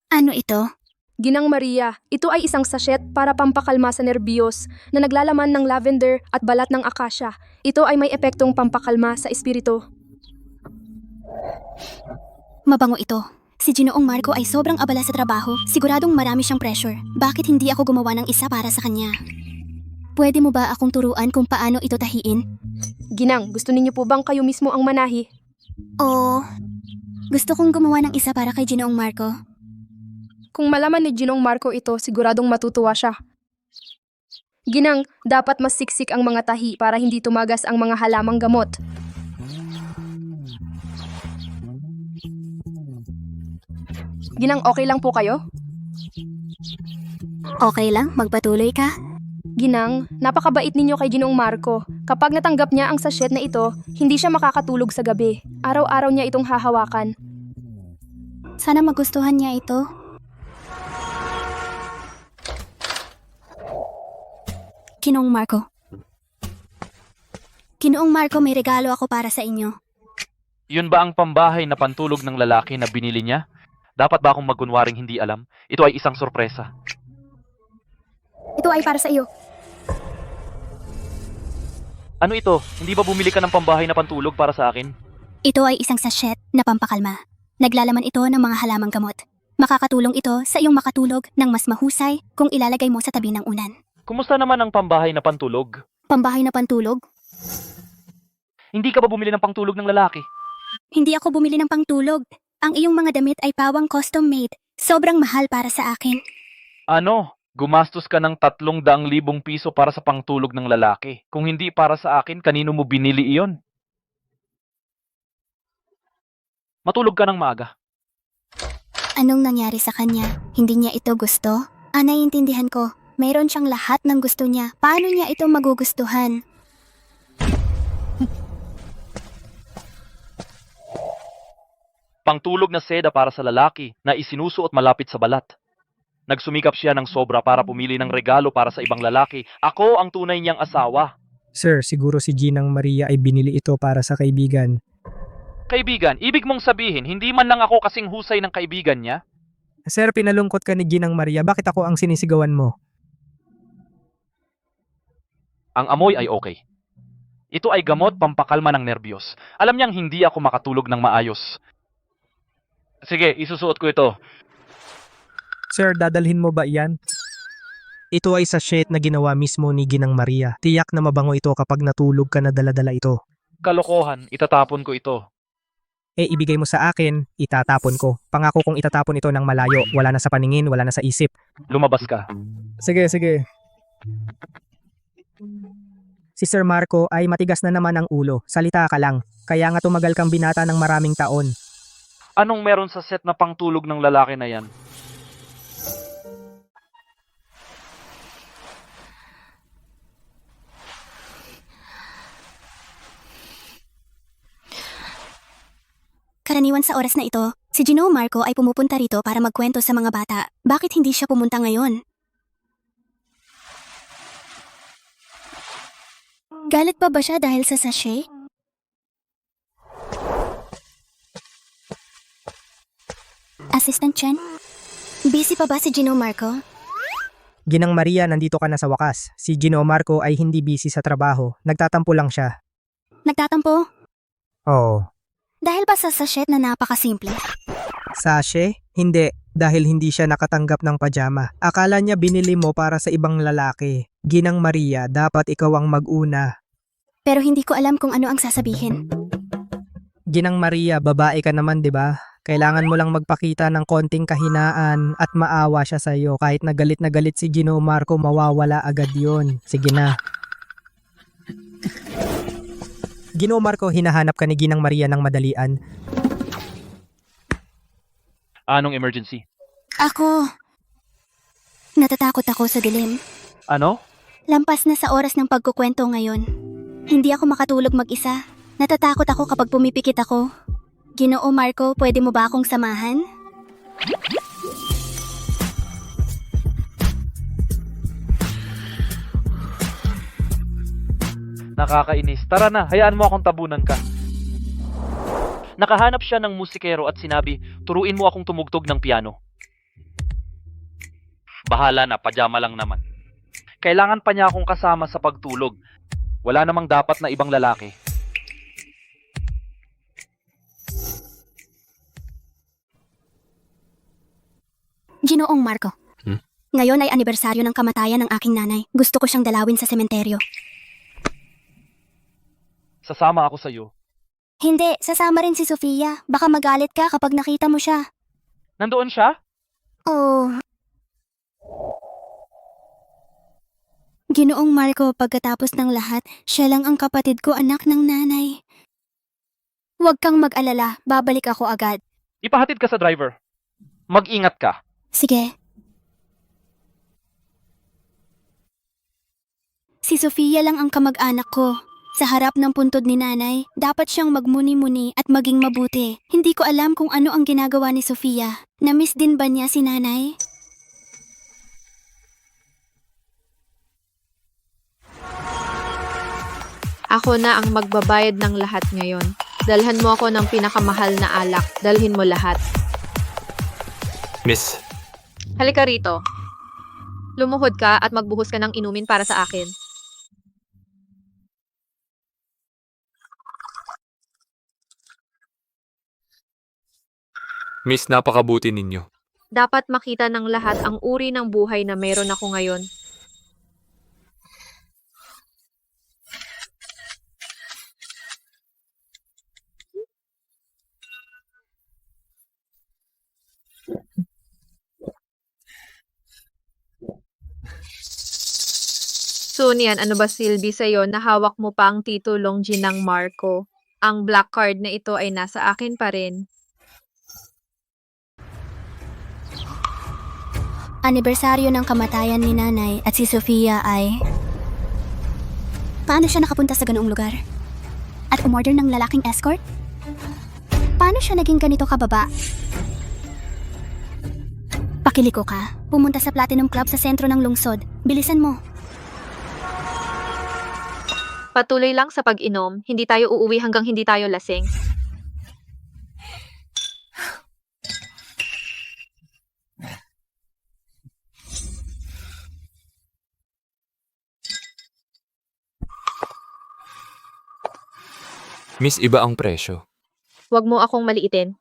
Ano ito? Ginang Maria, ito ay isang sachet para pampakalma sa nerbiyos na naglalaman ng lavender at balat ng akasya. Ito ay may epektong pampakalma sa espiritu. Mabango ito. Si Ginoong Marco ay sobrang abala sa trabaho. Siguradong marami siyang pressure. Bakit hindi ako gumawa ng isa para sa kanya? Pwede mo ba akong turuan kung paano ito tahiin? Ginang, gusto ninyo po bang kayo mismo ang manahi? O gusto kong gumawa ng isa para kay Ginoong Marco. Kung malaman ni Ginong Marco ito, siguradong matutuwa siya. Ginang, dapat mas siksik ang mga tahi para hindi tumagas ang mga halamang gamot. Ginang, okay lang po kayo? Okay lang, magpatuloy ka. Ginang, napakabait ninyo kay Ginong Marco. Kapag natanggap niya ang sachet na ito, hindi siya makakatulog sa gabi. Araw-araw niya itong hahawakan. Sana magustuhan niya ito. Ginoong Marco. Ginoong Marco, may regalo ako para sa inyo. Yun ba ang pambahay na pantulog ng lalaki na binili niya? Dapat ba akong magkunwaring hindi alam? Ito ay isang sorpresa. Ito ay para sa iyo. Ano ito? Hindi ba bumili ka ng pambahay na pantulog para sa akin? Ito ay isang sachet na pampakalma. Naglalaman ito ng mga halamang gamot. Makakatulong ito sa iyong makatulog ng mas mahusay kung ilalagay mo sa tabi ng unan. Kumusta naman ang pambahay na pantulog? Pambahay na pantulog? Hindi ka ba bumili ng pangtulog ng lalaki? Hindi ako bumili ng pangtulog. Ang iyong mga damit ay pawang custom-made. Sobrang mahal para sa akin. Ano? Gumastos ka ng 300,000 piso para sa pangtulog ng lalaki. Kung hindi para sa akin, kanino mo binili iyon? Matulog ka ng maaga. Anong nangyari sa kanya? Hindi niya ito gusto? Naiintindihan ko. Mayroon siyang lahat ng gusto niya. Paano niya ito magugustuhan? Pangtulog na seda para sa lalaki na isinusuot malapit sa balat. Nagsumikap siya ng sobra para pumili ng regalo para sa ibang lalaki. Ako ang tunay niyang asawa. Sir, siguro si Ginang Maria ay binili ito para sa kaibigan. Kaibigan, ibig mong sabihin, hindi man lang ako kasing husay ng kaibigan niya? Sir, pinalungkot ka ni Ginang Maria. Bakit ako ang sinisigawan mo? Ang amoy ay okay. Ito ay gamot pampakalma ng nerbiyos. Alam niyang hindi ako makatulog ng maayos. Sige, isusuot ko ito. Sir, dadalhin mo ba iyan? Ito ay sachet na ginawa mismo ni Ginang Maria. Tiyak na mabango ito kapag natulog ka na dala-dala ito. Kalokohan, itatapon ko ito. Ibigay mo sa akin, itatapon ko. Pangako kong itatapon ito ng malayo. Wala na sa paningin, wala na sa isip. Lumabas ka. Sige. Si Sir Marco ay matigas na naman ang ulo. Salita ka lang. Kaya nga tumagal kang binata ng maraming taon. Anong meron sa set na pangtulog ng lalaki na yan? Karaniwan sa oras na ito, si Ginoong Marco ay pumupunta rito para magkwento sa mga bata. Bakit hindi siya pumunta ngayon? Galit pa ba siya dahil sa sachet? Assistant Chen? Busy pa ba si Gino Marco? Ginang Maria, nandito ka na sa wakas. Si Gino Marco ay hindi busy sa trabaho. Nagtatampo lang siya. Nagtatampo? Oo. Dahil ba sa sachet na napakasimple? Sashe? Hindi. Dahil hindi siya nakatanggap ng pajama. Akala niya binili mo para sa ibang lalaki. Ginang Maria, dapat ikaw ang mag-una. Pero hindi ko alam kung ano ang sasabihin. Ginang Maria, babae ka naman, 'di ba? Kailangan mo lang magpakita ng konting kahinaan at maawa siya sa iyo. Kahit na galit si Gino Marco, mawawala agad 'yon. Sige na. Gino Marco, hinahanap ka ni Ginang Maria ng madalian. Anong emergency? Ako... Natatakot ako sa dilim. Ano? Lampas na sa oras ng pagkukwento ngayon. Hindi ako makatulog mag-isa. Natatakot ako kapag pumipikit ako. Ginoo Marco, pwede mo ba akong samahan? Nakakainis. Tara na, hayaan mo akong tabunan ka. Nakahanap siya ng musikero at sinabi, turuin mo akong tumugtog ng piano. Bahala na, pajama lang naman. Kailangan pa niya akong kasama sa pagtulog. Wala namang dapat na ibang lalaki. Ginoong Marco. Ngayon ay anibersaryo ng kamatayan ng aking nanay. Gusto ko siyang dalawin sa sementeryo. Sasama ako sa'yo. Hindi, sasama rin si Sofia. Baka magalit ka kapag nakita mo siya. Nandoon siya? Oh. Ginoong Marco, pagkatapos ng lahat, siya lang ang kapatid ko, anak ng nanay. Huwag kang mag-alala, babalik ako agad. Ipahatid ka sa driver. Mag-ingat ka. Sige. Si Sofia lang ang kamag-anak ko. Sa harap ng puntod ni nanay, dapat siyang magmuni-muni at maging mabuti. Hindi ko alam kung ano ang ginagawa ni Sofia. Na-miss din ba niya si nanay? Ako na ang magbabayad ng lahat ngayon. Dalhan mo ako ng pinakamahal na alak. Dalhin mo lahat. Miss, Halika rito. Lumuhod ka at magbuhos ka ng inumin para sa akin. Miss, napakabuti ninyo. Dapat makita ng lahat ang uri ng buhay na meron ako ngayon. So niyan, ano ba silbi sa'yo na hawak mo pa ang titulong Ginang Marco? Ang black card na ito ay nasa akin pa rin. Anibersaryo ng kamatayan ni nanay at si Sofia ay... Paano siya nakapunta sa ganoong lugar? At umorder ng lalaking escort? Paano siya naging ganito kababa? Pakiliko ka. Pumunta sa Platinum Club sa sentro ng lungsod. Bilisan mo. Patuloy lang sa pag-inom, hindi tayo uuwi hanggang hindi tayo lasing. Miss, iba ang presyo. Huwag mo akong maliitin.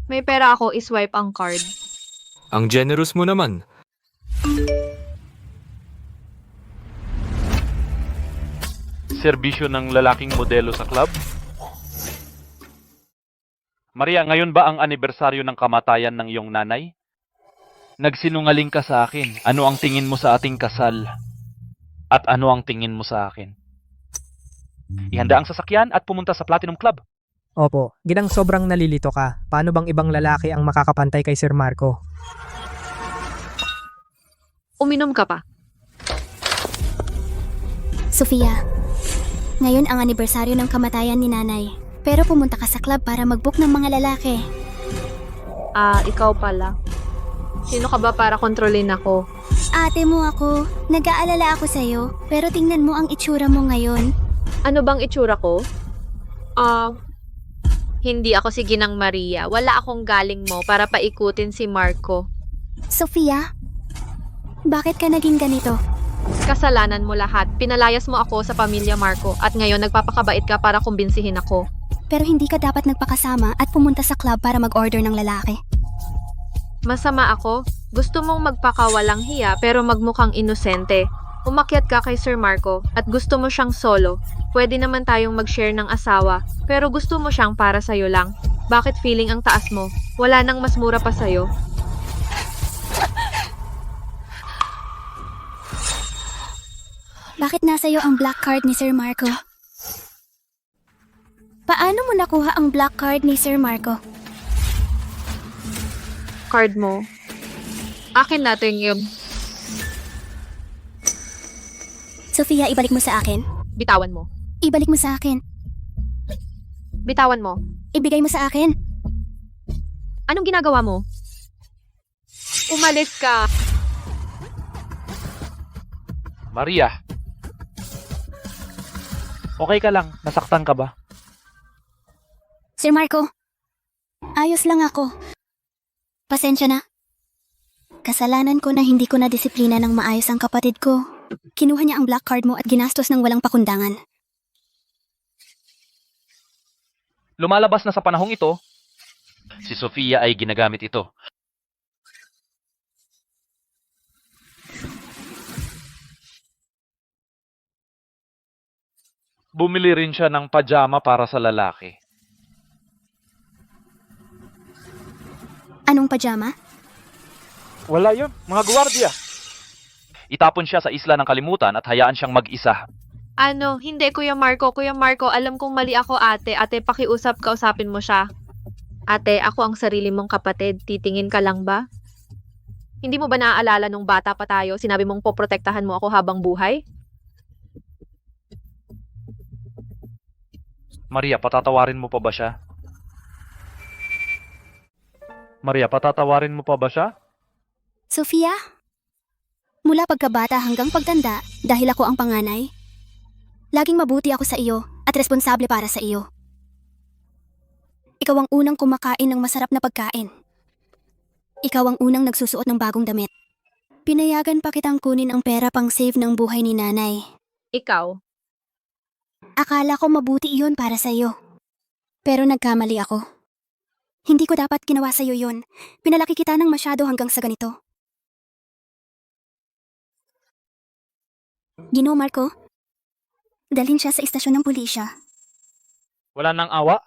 May pera ako, iswipe ang card. Ang generous mo naman. Serbisyo ng lalaking modelo sa club? Maria, ngayon ba ang anibersaryo ng kamatayan ng iyong nanay? Nagsinungaling ka sa akin. Ano ang tingin mo sa ating kasal? At ano ang tingin mo sa akin? Ihanda ang sasakyan at pumunta sa Platinum Club. Opo, ginang sobrang nalilito ka. Paano bang ibang lalaki ang makakapantay kay Sir Marco? Uminom ka pa. Sofia, ngayon ang anibersaryo ng kamatayan ni nanay. Pero pumunta ka sa club para mag-book ng mga lalaki. Ikaw pala. Sino ka ba para kontrolin ako? Ate mo ako. Nag-aalala ako sa'yo. Pero tingnan mo ang itsura mo ngayon. Ano bang itsura ko? Hindi ako si Ginang Maria. Wala akong galing mo para paikutin si Marco. Sofia, bakit ka naging ganito? Kasalanan mo lahat. Pinalayas mo ako sa pamilya Marco at ngayon nagpapakabait ka para kumbinsihin ako. Pero hindi ka dapat nagpakasama at pumunta sa club para mag-order ng lalaki. Masama ako. Gusto mong magpakawalang hiya pero magmukhang inosente. Umakyat ka kay Sir Marco at gusto mo siyang solo. Pwede naman tayong mag-share ng asawa pero gusto mo siyang para sa'yo lang. Bakit feeling ang taas mo? Wala nang mas mura pa sa'yo. Bakit nasa iyo ang black card ni Sir Marco? Paano mo nakuha ang black card ni Sir Marco? Card mo. Akin natin yun. Sofia, ibalik mo sa akin. Bitawan mo. Ibalik mo sa akin. Bitawan mo. Ibigay mo sa akin. Anong ginagawa mo? Umalis ka. Maria. Okay ka lang? Nasaktan ka ba? Sir Marco, ayos lang ako. Pasensya na. Kasalanan ko na hindi ko na disiplina ng maayos ang kapatid ko. Kinuha niya ang black card mo at ginastos ng walang pakundangan. Lumalabas na sa panahong ito, si Sofia ay ginagamit ito. Bumili rin siya ng pajama para sa lalaki. Anong pajama? Wala yun, mga gwardiya. Itapon siya sa isla ng kalimutan at hayaan siyang mag-isa. Ano, hindi Kuya Marco. Kuya Marco, alam kong mali ako ate. Ate, kausapin mo siya. Ate, ako ang sarili mong kapatid. Titingin ka lang ba? Hindi mo ba naaalala nung bata pa tayo, sinabi mong poprotektahan mo ako habang buhay? Maria, patatawarin mo pa ba siya? Maria, patatawarin mo pa ba siya? Sofia? Mula pagkabata hanggang pagtanda, dahil ako ang panganay, laging mabuti ako sa iyo at responsable para sa iyo. Ikaw ang unang kumakain ng masarap na pagkain. Ikaw ang unang nagsusuot ng bagong damit. Pinayagan pa kitang kunin ang pera pang save ng buhay ni nanay. Ikaw? Akala ko mabuti iyon para sa iyo. Pero nagkamali ako. Hindi ko dapat ginawa sa iyo yun. Pinalaki kita ng masyado hanggang sa ganito. Ginoo Marco, dalhin siya sa istasyon ng pulisya. Wala nang awa?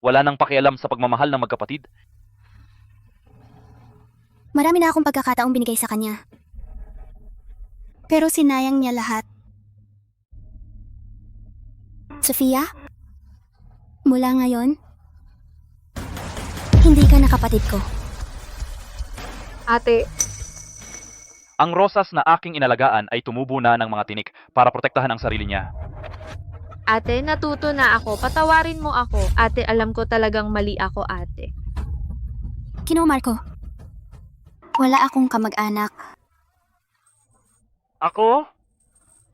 Wala nang pakialam sa pagmamahal ng magkapatid? Marami na akong pagkakataong binigay sa kanya. Pero sinayang niya lahat. Sofia, mula ngayon, hindi ka na kapatid ko. Ate, Ang rosas na aking inalagaan ay tumubo na ng mga tinik para protektahan ang sarili niya. ate, natuto na ako. Patawarin mo ako. Ate, alam ko talagang mali ako, ate. Ginoo Marco, wala akong kamag-anak. Ako?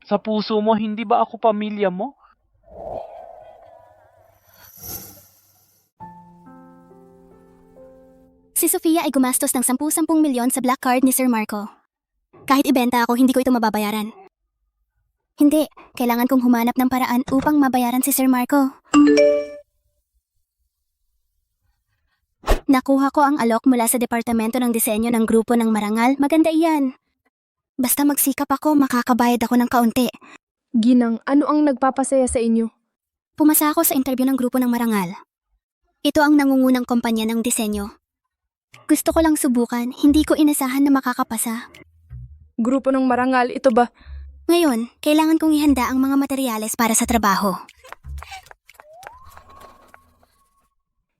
Sa puso mo, hindi ba ako pamilya mo? Si Sofia ay gumastos ng 10 milyon sa black card ni Sir Marco. Kahit ibenta ako, hindi ko ito mababayaran. Hindi, kailangan kong humanap ng paraan upang mabayaran si Sir Marco. Nakuha ko ang alok mula sa Departamento ng Disenyo ng Grupo ng Marangal. Maganda iyan. Basta magsikap ako, makakabayad ako ng kaunti. Ginang, ano ang nagpapasaya sa inyo? Pumasa ako sa interview ng Grupo ng Marangal. Ito ang nangungunang kumpanya ng disenyo. Gusto ko lang subukan, hindi ko inasahan na makakapasa. Grupo ng Marangal, ito ba? Ngayon, kailangan kong ihanda ang mga materyales para sa trabaho.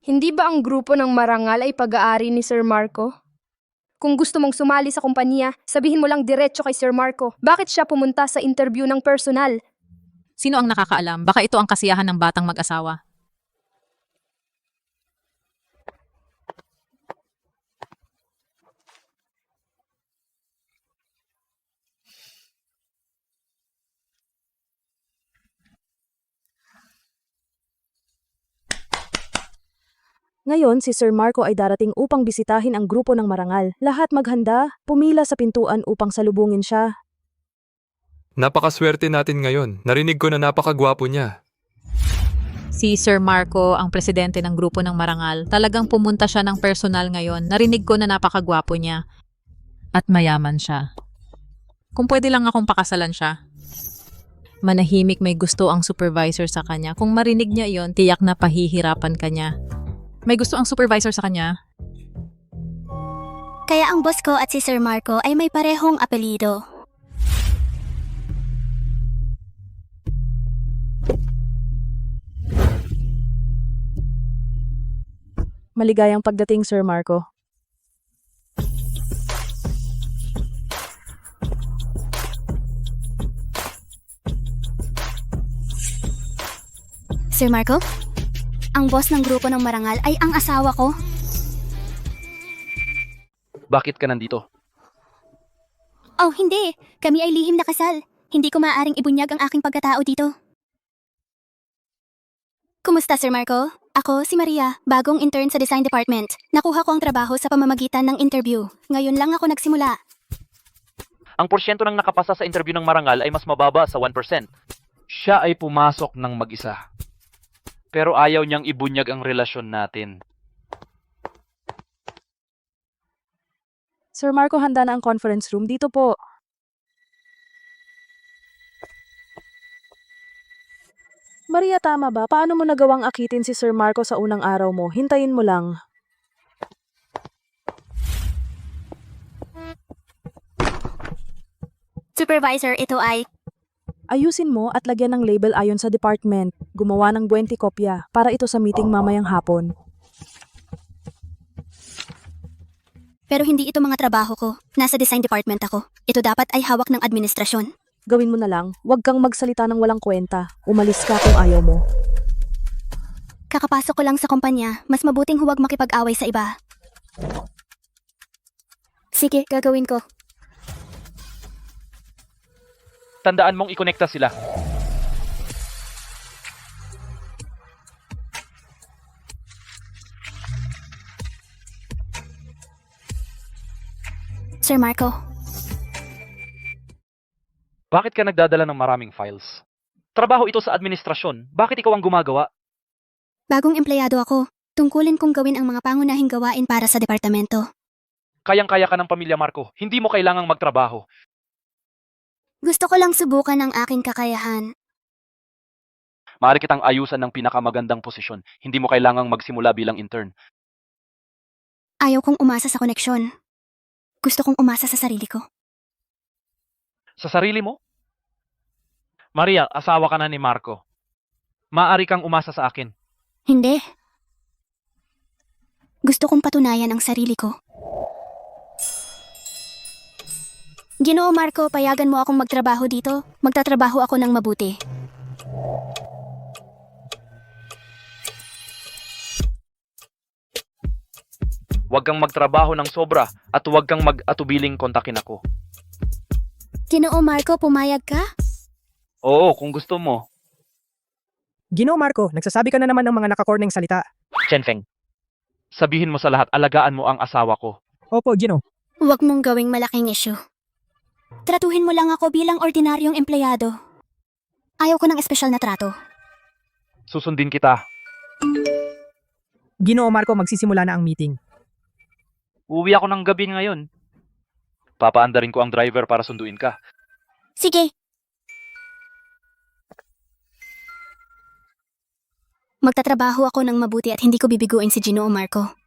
Hindi ba ang grupo ng Marangal ay pag-aari ni Sir Marco? Kung gusto mong sumali sa kumpanya, sabihin mo lang diretso kay Sir Marco. Bakit siya pumunta sa interview ng personal? Sino ang nakakaalam? Baka ito ang kasiyahan ng batang mag-asawa. Ngayon si Sir Marco ay darating upang bisitahin ang grupo ng marangal. Lahat maghanda, pumila sa pintuan upang salubungin siya. Napakaswerte natin ngayon. Narinig ko na napakagwapo niya. Si Sir Marco, ang presidente ng grupo ng Marangal, talagang pumunta siya ng personal ngayon. Narinig ko na napakagwapo niya. At mayaman siya. Kung pwede lang akong pakasalan siya. Manahimik, may gusto ang supervisor sa kanya. Kung marinig niya iyon, tiyak na pahihirapan ka niya. May gusto ang supervisor sa kanya. Kaya ang boss ko at si Sir Marco ay may parehong apelido. Maligayang pagdating, Sir Marco. Sir Marco? Ang boss ng grupo ng marangal ay ang asawa ko. Bakit ka nandito? Oh, hindi. Kami ay lihim na kasal. Hindi ko maaaring ibunyag ang aking pagkatao dito. Kumusta, Sir Marco? Ako, si Maria, bagong intern sa design department. Nakuha ko ang trabaho sa pamamagitan ng interview. Ngayon lang ako nagsimula. Ang porsyento ng nakapasa sa interview ng Marangal ay mas mababa sa 1%. Siya ay pumasok ng mag-isa. Pero ayaw niyang ibunyag ang relasyon natin. Sir Marco, handa na ang conference room. Dito po. Maria, tama ba? Paano mo nagawang akitin si Sir Marco sa unang araw mo? Hintayin mo lang. Supervisor, ito ay... Ayusin mo at lagyan ng label ayon sa department. Gumawa ng 20 kopya para ito sa meeting mamayang hapon. Pero hindi ito mga trabaho ko. Nasa design department ako. Ito dapat ay hawak ng administrasyon. Gawin mo na lang. Huwag kang magsalita ng walang kwenta. Umalis ka kung ayaw mo. Kakapasok ko lang sa kumpanya. Mas mabuting huwag makipag-away sa iba. Sige, gagawin ko. Tandaan mong ikonekta sila. Sir Marco. Bakit ka nagdadala ng maraming files? Trabaho ito sa administrasyon. Bakit ikaw ang gumagawa? Bagong empleyado ako. Tungkulin kong gawin ang mga pangunahing gawain para sa departamento. Kayang-kaya ka ng pamilya, Marco. Hindi mo kailangang magtrabaho. Gusto ko lang subukan ang aking kakayahan. Maaari kitang ayusan ng pinakamagandang posisyon. Hindi mo kailangang magsimula bilang intern. Ayaw kong umasa sa koneksyon. Gusto kong umasa sa sarili ko. Sa sarili mo? Maria, asawa ka na ni Marco. Maaari kang umasa sa akin. Hindi. Gusto kong patunayan ang sarili ko. Ginoo Marco, payagan mo akong magtrabaho dito. Magtatrabaho ako ng mabuti. Huwag kang magtrabaho ng sobra at huwag kang mag-atubiling kontakin ako. Ginoo Marco, pumayag ka? Oo, kung gusto mo. Ginoo Marco, nagsasabi ka na naman ng mga nakakorneng salita. Chenfeng, sabihin mo sa lahat, alagaan mo ang asawa ko. Opo, Ginoo. Huwag mong gawing malaking issue. Tratuhin mo lang ako bilang ordinaryong empleyado. Ayaw ko ng espesyal na trato. Susundin kita. Ginoo Marco, magsisimula na ang meeting. Uwi ako ng gabi ngayon. Papaandarin ko ang driver para sunduin ka. Sige. Magtatrabaho ako ng mabuti at hindi ko bibiguin si Ginoo Marco.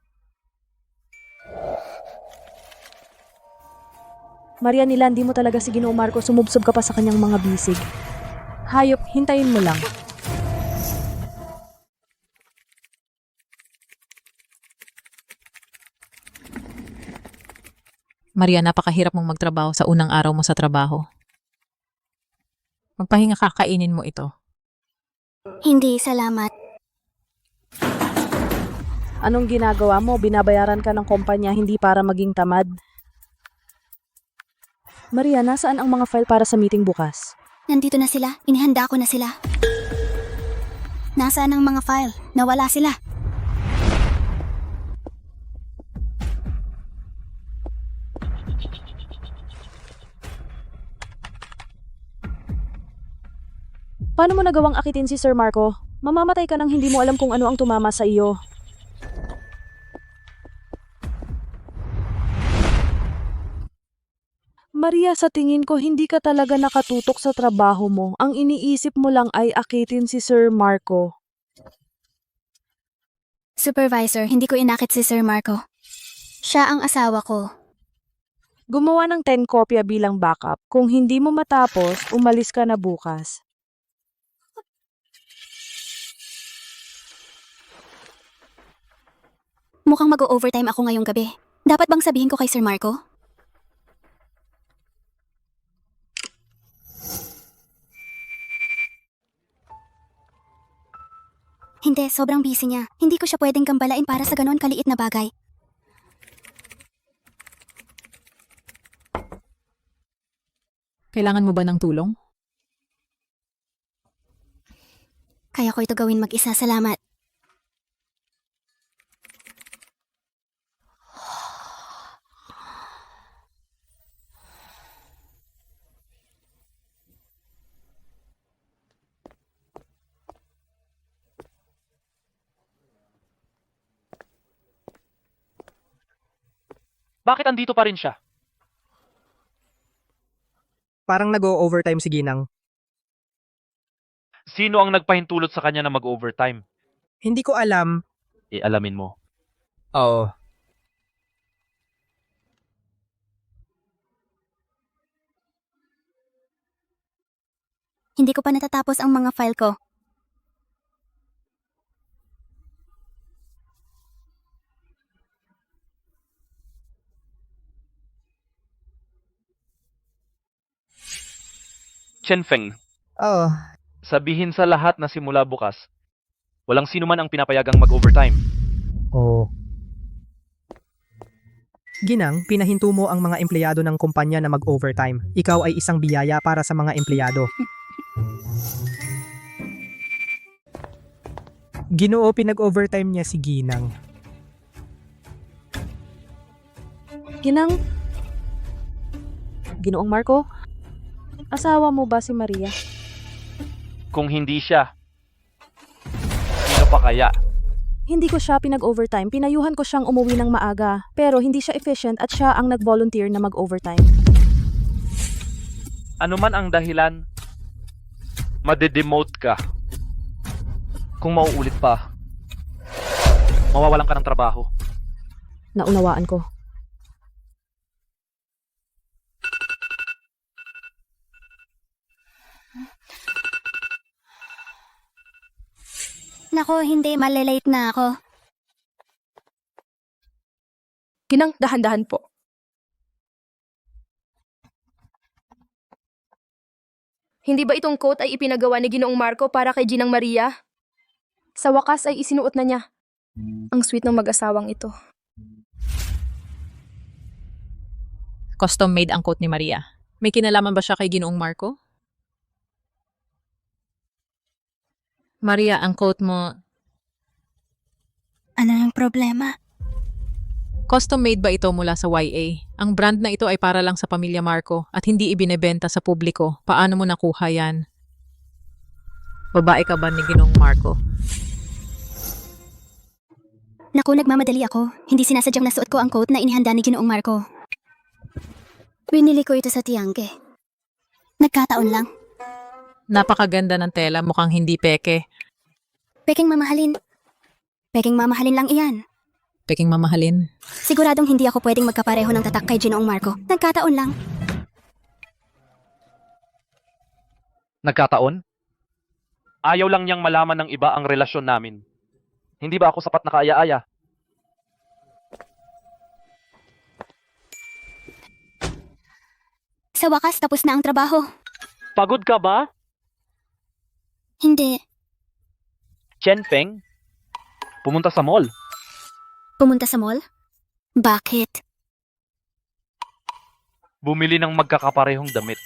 Maria, nilandi mo talaga si Ginoo Marco. Sumubsob ka pa sa kanyang mga bisig. Hayop, hintayin mo lang. Maria, napakahirap mong magtrabaho sa unang araw mo sa trabaho. Magpahinga ka, kainin mo ito. Hindi, salamat. Anong ginagawa mo? Binabayaran ka ng kumpanya hindi para maging tamad. Maria, nasaan ang mga file para sa meeting bukas? Nandito na sila. Inihanda ko na sila. Nasaan ang mga file? Nawala sila. Paano mo nagawang akitin si Sir Marco? Mamamatay ka nang hindi mo alam kung ano ang tumama sa iyo. Maria, sa tingin ko hindi ka talaga nakatutok sa trabaho mo. Ang iniisip mo lang ay akitin si Sir Marco. Supervisor, hindi ko inakit si Sir Marco. Siya ang asawa ko. Gumawa ng 10 kopya bilang backup. Kung hindi mo matapos, umalis ka na bukas. Mukhang mag-overtime ako ngayong gabi. Dapat bang sabihin ko kay Sir Marco? Hindi, sobrang busy niya. Hindi ko siya pwedeng gambalain para sa ganon kaliit na bagay. Kailangan mo ba ng tulong? Kaya ko ito gawin mag-isa. Salamat. Bakit andito pa rin siya? Parang nag-o-overtime si Ginang. Sino ang nagpahintulot sa kanya na mag-overtime? Hindi ko alam. Alamin mo. Oo. Hindi ko pa natatapos ang mga file ko. Chenfeng, Oo. sabihin sa lahat na simula bukas, walang sino man ang pinapayagang mag-overtime. Oo. Ginang, pinahinto mo ang mga empleyado ng kumpanya na mag-overtime. Ikaw ay isang biyaya para sa mga empleyado. Ginoo, pinag-overtime niya si Ginang. Ginoong Marco? Asawa mo ba si Maria? Kung hindi siya, sino pa kaya? Hindi ko siya pinag-overtime. Pinayuhan ko siyang umuwi ng maaga. Pero hindi siya efficient at siya ang nag-volunteer na mag-overtime. Ano man ang dahilan, madedemote ka. Kung mauulit pa, mawawalan ka ng trabaho. Naunawaan ko. Nako, hindi. Malilate na ako. Ginang, dahan-dahan po. Hindi ba itong coat ay ipinagawa ni Ginoong Marco para kay Ginang Maria? Sa wakas ay isinuot na niya. Ang sweet ng mag-asawang ito. Custom-made ang coat ni Maria. May kinalaman ba siya kay Ginoong Marco? Maria, ang coat mo, Ano yung problema? custom-made ba ito mula sa YA? Ang brand na ito ay para lang sa pamilya Marco at hindi ibinebenta sa publiko. Paano mo nakuha yan? Babae ka ba ni Ginoong Marco? Naku, nagmamadali ako. Hindi sinasadyang nasuot ko ang coat na inihanda ni Ginoong Marco. Binili ko ito sa Tiangge. Nagkataon lang. Napakaganda ng tela, mukhang hindi peke. Peking mamahalin. Peking mamahalin lang iyan. Peking mamahalin. Siguradong hindi ako pwedeng magkapareho ng tatak kay Ginoong Marco. Nagkataon lang. Nagkataon? Ayaw lang niyang malaman ng iba ang relasyon namin. Hindi ba ako sapat na kaaya-aya? Sa wakas, tapos na ang trabaho. Pagod ka ba? Hindi. Chenfeng, pumunta sa mall. Pumunta sa mall? Bakit? Bumili ng magkakaparehong damit.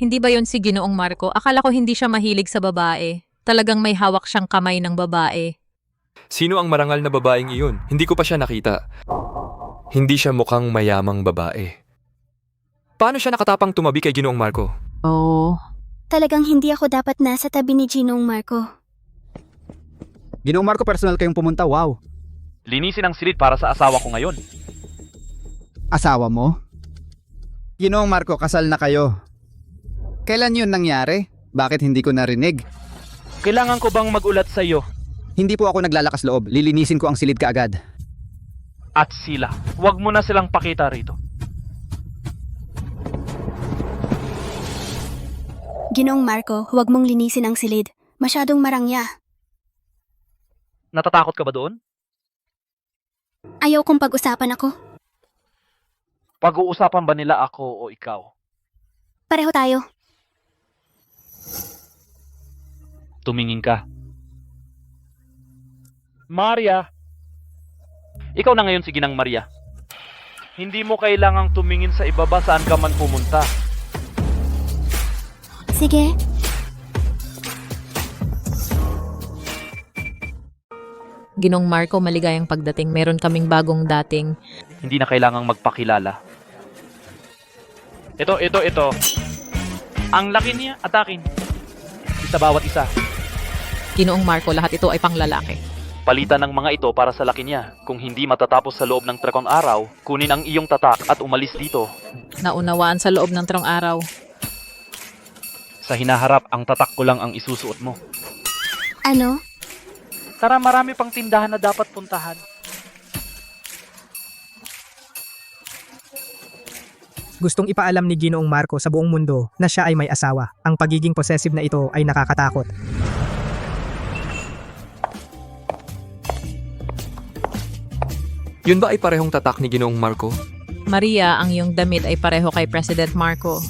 Hindi ba yon si Ginoong Marco? Akala ko hindi siya mahilig sa babae. Talagang may hawak siyang kamay ng babae. Sino ang marangal na babaeng iyon? Hindi ko pa siya nakita. Hindi siya mukhang mayamang babae. Paano siya nakatapang tumabi kay Ginoong Marco? Oh. Talagang hindi ako dapat nasa tabi ni Ginoong Marco. Ginoong Marco, personal kayong pumunta, wow. Linisin ang silid para sa asawa ko ngayon. Asawa mo? Ginoong Marco, kasal na kayo. Kailan yun nangyari? Bakit hindi ko narinig? Kailangan ko bang magulat sa iyo? Hindi po ako naglalakas loob. Lilinisin ko ang silid kaagad. At sila, huwag mo na silang pakita rito. Ginoong Marco, huwag mong linisin ang silid. Masyadong marangya. Natatakot ka ba doon? Ayaw kong pag-usapan ako. Pag-uusapan ba nila ako o ikaw? Pareho tayo. Tumingin ka. Maria! Ikaw na ngayon si Ginang Maria. Hindi mo kailangang tumingin sa ibaba saan ka man pumunta. Sige. Ginong Marco, maligayang pagdating. Meron kaming bagong dating. Hindi na kailangang magpakilala. Ito. Ang laki niya, atakin. Isa bawat isa. Ginoong Marco, lahat ito ay panglalaki. Palitan ng mga ito para sa laki niya. Kung hindi matatapos sa loob ng 3 araw, kunin ang iyong tatak at umalis dito. Naunawaan sa loob ng 3 araw. Sa hinaharap, ang tatak ko lang ang isusuot mo. Ano? Tara, marami pang tindahan na dapat puntahan. Gustong ipaalam ni Ginoong Marco sa buong mundo na siya ay may asawa. Ang pagiging possessive na ito ay nakakatakot. Yun ba ay parehong tatak ni Ginoong Marco? Maria, ang iyong damit ay pareho kay President Marco.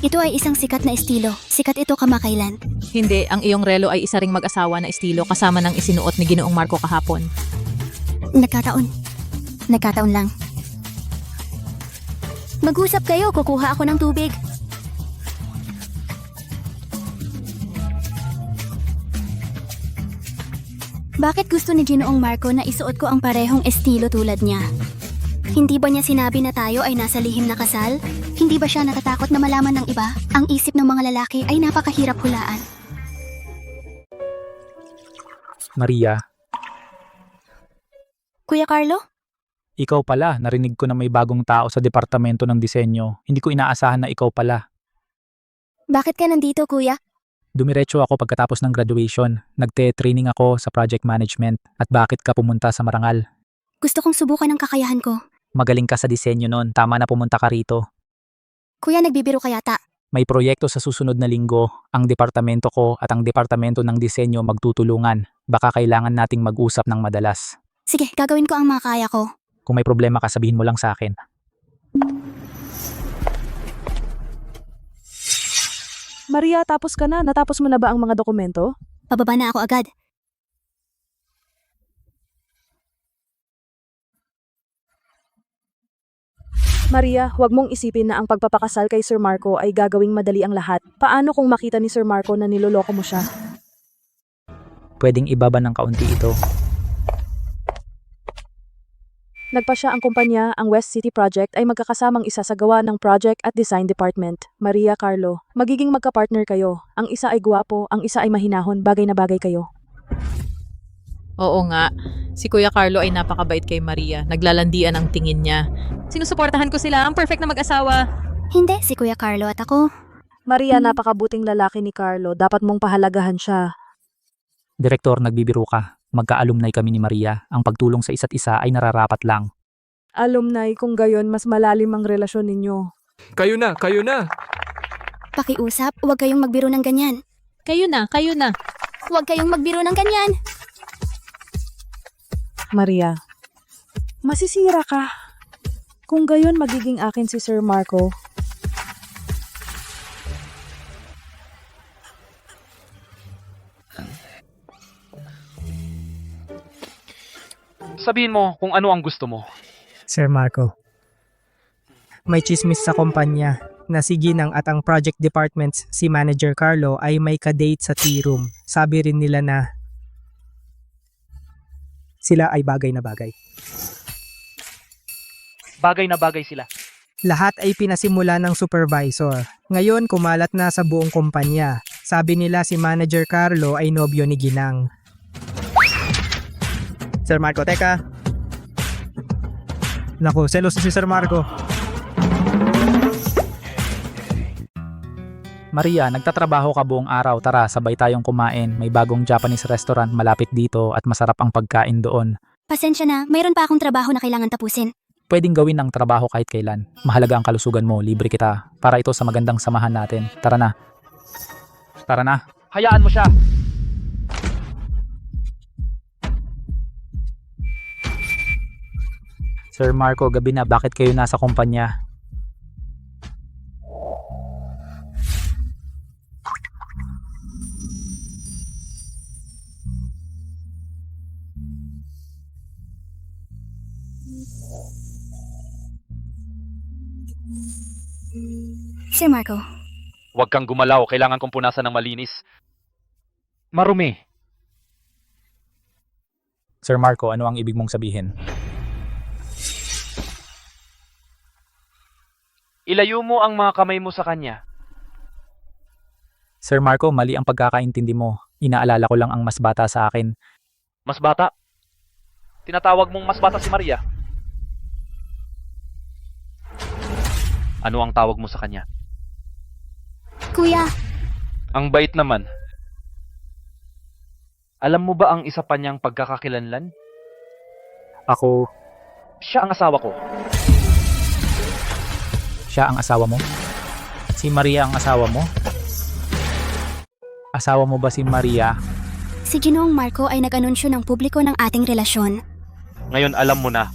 Ito ay isang sikat na estilo. Sikat ito kamakailan. Hindi, ang iyong relo ay isa ring mag-asawa na estilo kasama ng isinuot ni Ginoong Marco kahapon. Nagkataon lang. Mag-usap kayo, kukuha ako ng tubig. Bakit gusto ni Ginoong Marco na isuot ko ang parehong estilo tulad niya? Hindi ba niya sinabi na tayo ay nasa lihim na kasal? Hindi ba siya natatakot na malaman ng iba? Ang isip ng mga lalaki ay napakahirap hulaan. Maria, Kuya Carlo? ikaw pala. Narinig ko na may bagong tao sa departamento ng disenyo. Hindi ko inaasahan na ikaw pala. Bakit ka nandito, kuya? Dumiretso ako pagkatapos ng graduation. Nagte-training ako sa project management. At bakit ka pumunta sa Marangal? Gusto kong subukan ang kakayahan ko. Magaling ka sa disenyo nun. Tama na pumunta ka rito. Kuya, nagbibiro ka yata. May proyekto sa susunod na linggo. Ang departamento ko at ang departamento ng disenyo magtutulungan. Baka kailangan nating mag-usap ng madalas. Sige, gagawin ko ang makakaya ko. Kung may problema ka, sabihin mo lang sa akin. Maria, tapos ka na? Natapos mo na ba ang mga dokumento? Pababa na ako agad. Maria, huwag mong isipin na ang pagpapakasal kay Sir Marco ay gagawing madali ang lahat. Paano kung makita ni Sir Marco na niloloko mo siya? Pwedeng ibaba ng kaunti ito. Nagpa siya ang kumpanya, ang West City Project ay magkakasamang isa sa gawa ng Project at Design Department. Maria, Carlo, magiging magka-partner kayo. Ang isa ay guwapo, ang isa ay mahinahon, bagay na bagay kayo. Oo nga, si Kuya Carlo ay napakabait kay Maria. Naglalandian ang tingin niya. Sinusuportahan ko sila, ang perfect na mag-asawa. Hindi, si Kuya Carlo at ako. Maria, napakabuting lalaki ni Carlo. Dapat mong pahalagahan siya. Direktor, nagbibiro ka. Magka-alumni kami ni Maria. Ang pagtulong sa isa't isa ay nararapat lang. Alumni, kung gayon, mas malalim ang relasyon ninyo. Kayo na! Pakiusap, huwag kayong magbiro ng ganyan. Kayo na. Huwag kayong magbiro ng ganyan. Maria, masisira ka. Kung gayon, magiging akin si Sir Marco. Sabihin mo kung ano ang gusto mo. Sir Marco, may chismis sa kumpanya. na si Ginang at ang project departments si Manager Carlo ay may kadate sa tea room. Sabi rin nila na sila ay bagay na bagay. Bagay na bagay sila. Lahat ay pinasimula ng supervisor. Ngayon kumalat na sa buong kumpanya. Sabi nila si Manager Carlo ay nobyo ni Ginang. Sir Marco, teka. Naku, selos si Sir Marco. Maria, nagtatrabaho ka buong araw. Tara, sabay tayong kumain. May bagong Japanese restaurant malapit dito at masarap ang pagkain doon. Pasensya na, mayroon pa akong trabaho na kailangan tapusin. Pwedeng gawin ng trabaho kahit kailan. Mahalaga ang kalusugan mo, libre kita. Para ito sa magandang samahan natin. Tara na. Tara na. Hayaan mo siya. Sir Marco, gabi na. Bakit kayo nasa kumpanya? Sir Marco, Huwag kang gumalaw. Kailangan kong punasan ng malinis. Marumi. Sir Marco, ano ang ibig mong sabihin? Ilayo mo ang mga kamay mo sa kanya. Sir Marco, mali ang pagkakaintindi mo. Inaalala ko lang ang mas bata sa akin. Mas bata? Tinatawag mong mas bata si Maria? Ano ang tawag mo sa kanya? Kuya, Ang bait naman. Alam mo ba ang isa pa niyang pagkakakilanlan? Ako, Siya ang asawa ko. siya ang asawa mo? Si Maria ang asawa mo? Asawa mo ba si Maria? si Ginoong Marco ay nag-anunsyo ng publiko ng ating relasyon. Ngayon alam mo na.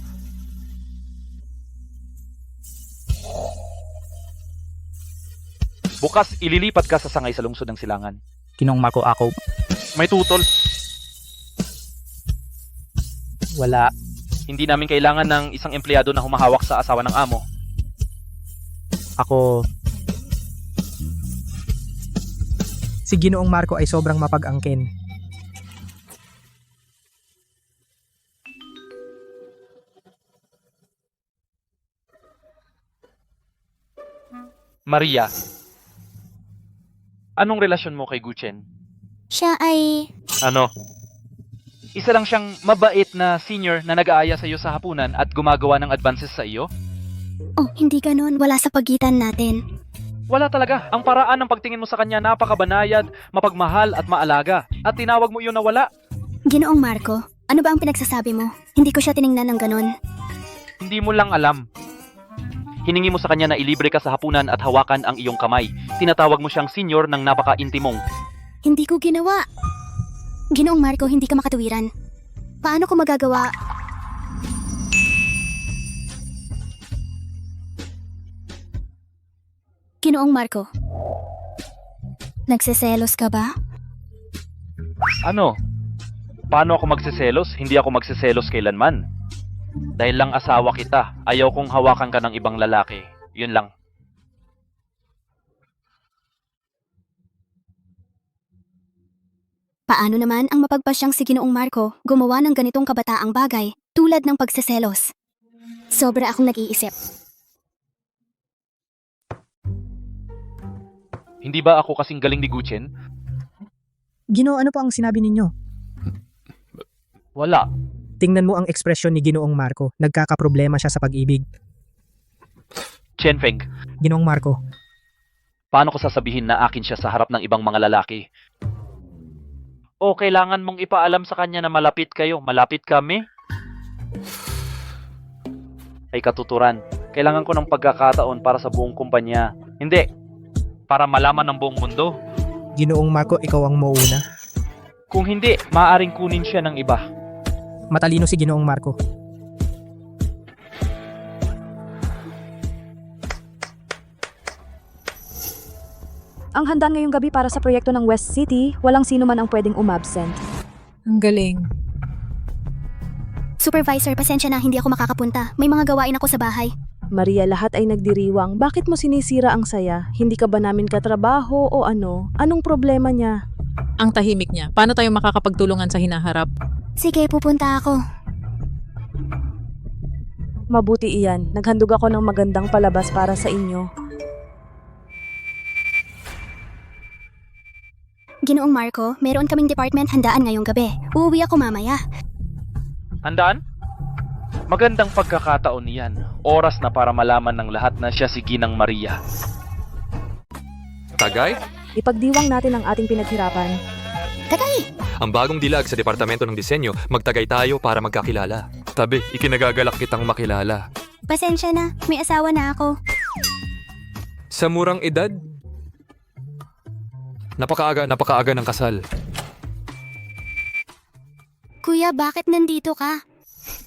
Bukas ililipat ka sa sangay sa lungsod ng Silangan. Ginong Marco, ako, May tutol. wala. Hindi namin kailangan ng isang empleyado na humahawak sa asawa ng amo. Ako, Si Ginoong Marco ay sobrang mapag-angkin. Maria, anong relasyon mo kay Guchen? Siya ay... Ano? Isa lang siyang mabait na senior na nag-aaya sa iyo sa hapunan at gumagawa ng advances sa iyo? Oh, hindi ganon. Wala sa pagitan natin. Wala talaga. Ang paraan ng pagtingin mo sa kanya napakabanayad, mapagmahal at maalaga. At tinawag mo iyon na wala. Ginoong Marco, ano ba ang pinagsasabi mo? Hindi ko siya tiningnan ng ganon. Hindi mo lang alam. Hiningi mo sa kanya na ilibre ka sa hapunan at hawakan ang iyong kamay. Tinatawag mo siyang senior ng napaka-intimong. Hindi ko ginawa. Ginoong Marco, hindi ka makatuwiran. Paano ko magagawa? Ginoong Marco, nagseselos ka ba? Ano? Paano ako magseselos? Hindi ako magseselos kailanman. Dahil lang asawa kita, ayaw kong hawakan ka ng ibang lalaki. Yun lang. Paano naman ang mapagpasyang si Ginoong Marco gumawa ng ganitong kabataang bagay tulad ng pagseselos? Sobra akong nag-iisip. Hindi ba ako kasing galing ni Guchen? Ginoo, ano po ang sinabi ninyo? Wala. Tingnan mo ang ekspresyon ni Ginoong Marco. Nagkakaproblema siya sa pag-ibig. Chenfeng, Ginoong Marco, paano ko sasabihin na akin siya sa harap ng ibang mga lalaki? O kailangan mong ipaalam sa kanya na malapit kayo, malapit kami? Ay katuturan, kailangan ko ng pagkakataon para sa buong kumpanya. Hindi, para malaman ng buong mundo. Ginoong Marco, ikaw ang mauna. Kung hindi, maaaring kunin siya ng iba. Matalino si Ginoong Marco. Ang handa ngayong gabi para sa proyekto ng West City, walang sino man ang pwedeng umabsent. Ang galing. Supervisor, pasensya na, hindi ako makakapunta. May mga gawain ako sa bahay. Maria, lahat ay nagdiriwang. Bakit mo sinisira ang saya? Hindi ka ba namin katrabaho o ano? Anong problema niya? Ang tahimik niya. Paano tayo makakapagtulungan sa hinaharap? Sige, pupunta ako. Mabuti iyan. Naghandog ako ng magandang palabas para sa inyo. Ginoong Marco, meron kaming department handaan ngayong gabi. Uuwi ako mamaya. Handaan? Magandang pagkakataon niyan. Oras na para malaman ng lahat na siya si Ginang Maria. Tagay? Ipagdiwang natin ang ating pinaghirapan. Tagay! Ang bagong dilag sa Departamento ng Disenyo, magtagay tayo para magkakilala. Tabi, ikinagagalak kitang makilala. Pasensya na, may asawa na ako. Sa murang edad, napakaaga ng kasal. Kuya, bakit nandito ka?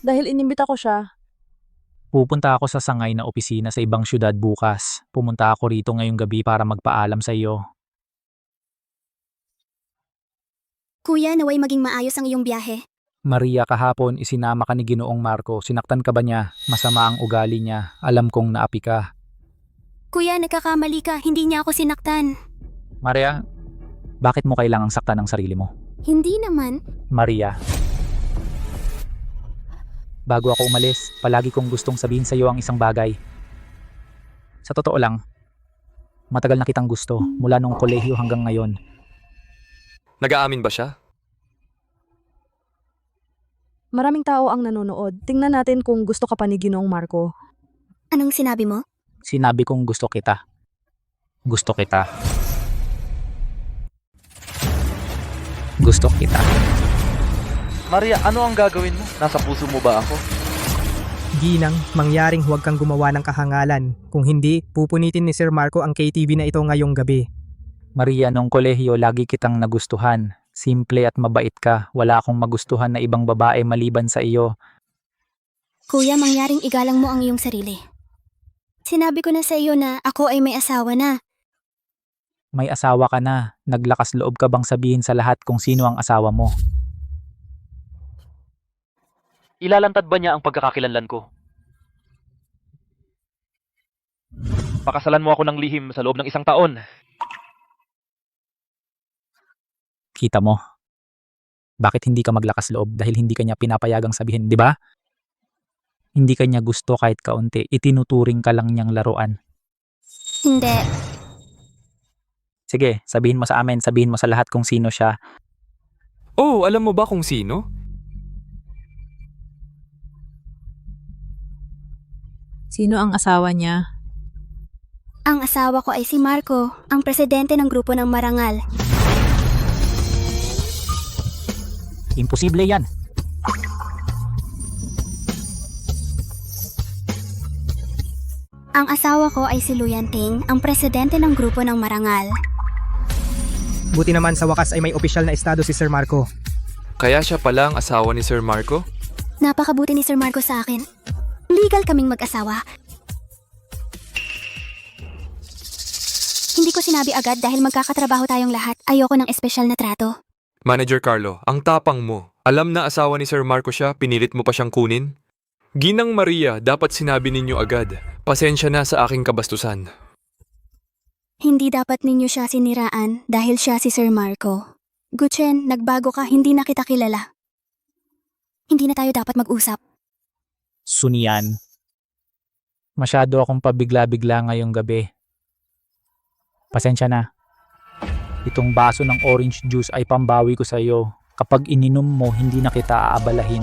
Dahil inimbita ko siya. Pupunta ako sa sangay na opisina sa ibang syudad bukas. Pumunta ako rito ngayong gabi para magpaalam sa iyo. Kuya, naway maging maayos ang iyong biyahe. Maria, kahapon isinama ka ni Ginoong Marco. Sinaktan ka ba niya? Masama ang ugali niya. Alam kong naapi ka. Kuya, nagkakamali ka. Hindi niya ako sinaktan. Maria, bakit mo kailangang saktan ang sarili mo? Hindi naman. Maria, bago ako umalis, palagi kong gustong sabihin sa iyo ang isang bagay. Sa totoo lang, matagal na kitang gusto mula nung kolehiyo hanggang ngayon. Nag-aamin ba siya? Maraming tao ang nanonood. Tingnan natin kung gusto ka pa ni Ginoong Marco. Anong sinabi mo? Sinabi kong gusto kita. Gusto kita. Gusto kita. Maria, ano ang gagawin mo? Nasa puso mo ba ako? Ginang, mangyaring huwag kang gumawa ng kahangalan. Kung hindi, pupunitin ni Sir Marco ang KTV na ito ngayong gabi. Maria, nung kolehiyo lagi kitang nagustuhan. Simple at mabait ka. Wala akong magustuhan na ibang babae maliban sa iyo. Kuya, mangyaring igalang mo ang iyong sarili. Sinabi ko na sa iyo na ako ay may asawa na. May asawa ka na. Naglakas loob ka bang sabihin sa lahat kung sino ang asawa mo? Ilalantad ba niya ang pagkakakilanlan ko? Pakasalan mo ako ng lihim sa loob ng 1 taon. Kita mo. Bakit hindi ka maglakas loob dahil hindi kanya pinapayagang sabihin, di ba? Hindi kanya gusto kahit kaunti. Itinuturing ka lang niyang laruan. Hindi. Sige, sabihin mo sa amin, sabihin mo sa lahat kung sino siya. Oh, alam mo ba kung sino? Sino ang asawa niya? Ang asawa ko ay si Marco, ang presidente ng grupo ng Marangal. Imposible yan. Ang asawa ko ay si Luyanting, ang presidente ng grupo ng Marangal. Buti naman sa wakas ay may opisyal na estado si Sir Marco. Kaya siya pala ang asawa ni Sir Marco? Napakabuti ni Sir Marco sa akin. Legal kaming mag-asawa. Hindi ko sinabi agad dahil magkakatrabaho tayong lahat. Ayoko ng espesyal na trato. Manager Carlo, ang tapang mo. Alam na asawa ni Sir Marco siya, pinilit mo pa siyang kunin? Ginang Maria, dapat sinabi ninyo agad. Pasensya na sa aking kabastusan. Hindi dapat ninyo siya siniraan dahil siya si Sir Marco. Gutchen, nagbago ka, hindi na kita kilala. Hindi na tayo dapat mag-usap. Sunian. Masyado akong pabigla-bigla ngayong gabi. Pasensya na. Itong baso ng orange juice ay pambawi ko sa iyo. Kapag ininom mo, hindi na kita aabalahin.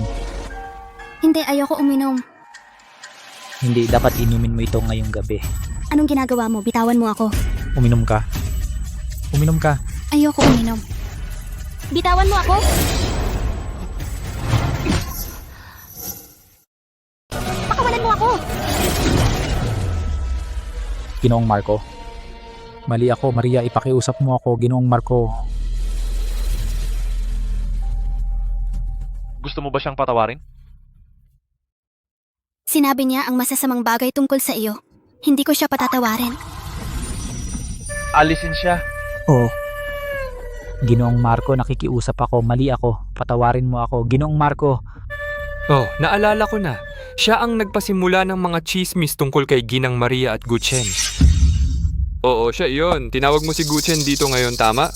Hindi, ayoko uminom. Hindi, dapat inumin mo ito ngayong gabi. Anong ginagawa mo? Bitawan mo ako. Uminom ka. Uminom ka. Ayoko uminom. Bitawan mo ako? Pakawalan mo ako! Ginoong Marco. Mali ako, Maria. Ipakiusap mo ako, Ginoong Marco. Gusto mo ba siyang patawarin? Sinabi niya ang masasamang bagay tungkol sa iyo. Hindi ko siya patatawarin. Alisin siya. Oo. Ginoong Marco, nakikiusap ako. Mali ako. Patawarin mo ako. Ginoong Marco. Oh, naalala ko na. Siya ang nagpasimula ng mga chismis tungkol kay Ginang Maria at Gutchen. Oo, siya iyon. Tinawag mo si Gutchen dito ngayon, tama?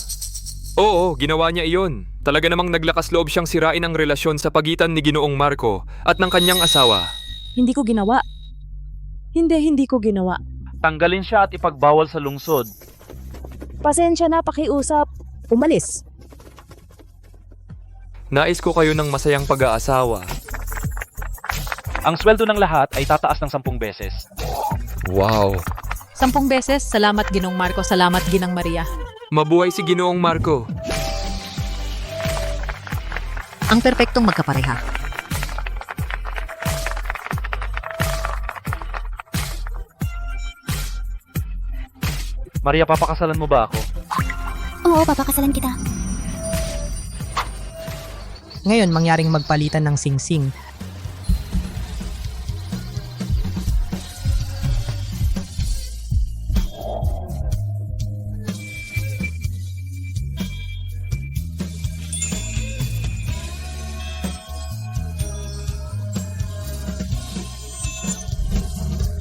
Oo, ginawa niya iyon. Talaga namang naglakas loob siyang sirain ang relasyon sa pagitan ni Ginoong Marco at ng kanyang asawa. Hindi ko ginawa. Hindi ko ginawa. Tanggalin siya at ipagbawal sa lungsod. Pasensya na, pakiusap. Umalis. Nais ko kayo ng masayang pag-aasawa. Ang sweldo ng lahat ay tataas ng 10 beses. Wow. 10 beses, salamat Ginong Marco, salamat Ginang Maria. Mabuhay si Ginoong Marco. Ang perpektong magkapareha. Maria, papakasalan mo ba ako? Oo, papakasalan kita. Ngayon, mangyaring magpalitan ng singsing.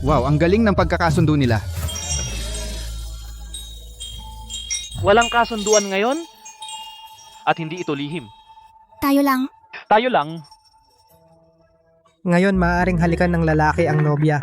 Wow, ang galing ng pagkakasundo nila. Walang kasunduan ngayon? At hindi ito lihim. Tayo lang. Tayo lang. Ngayon, maaaring halikan ng lalaki ang nobya.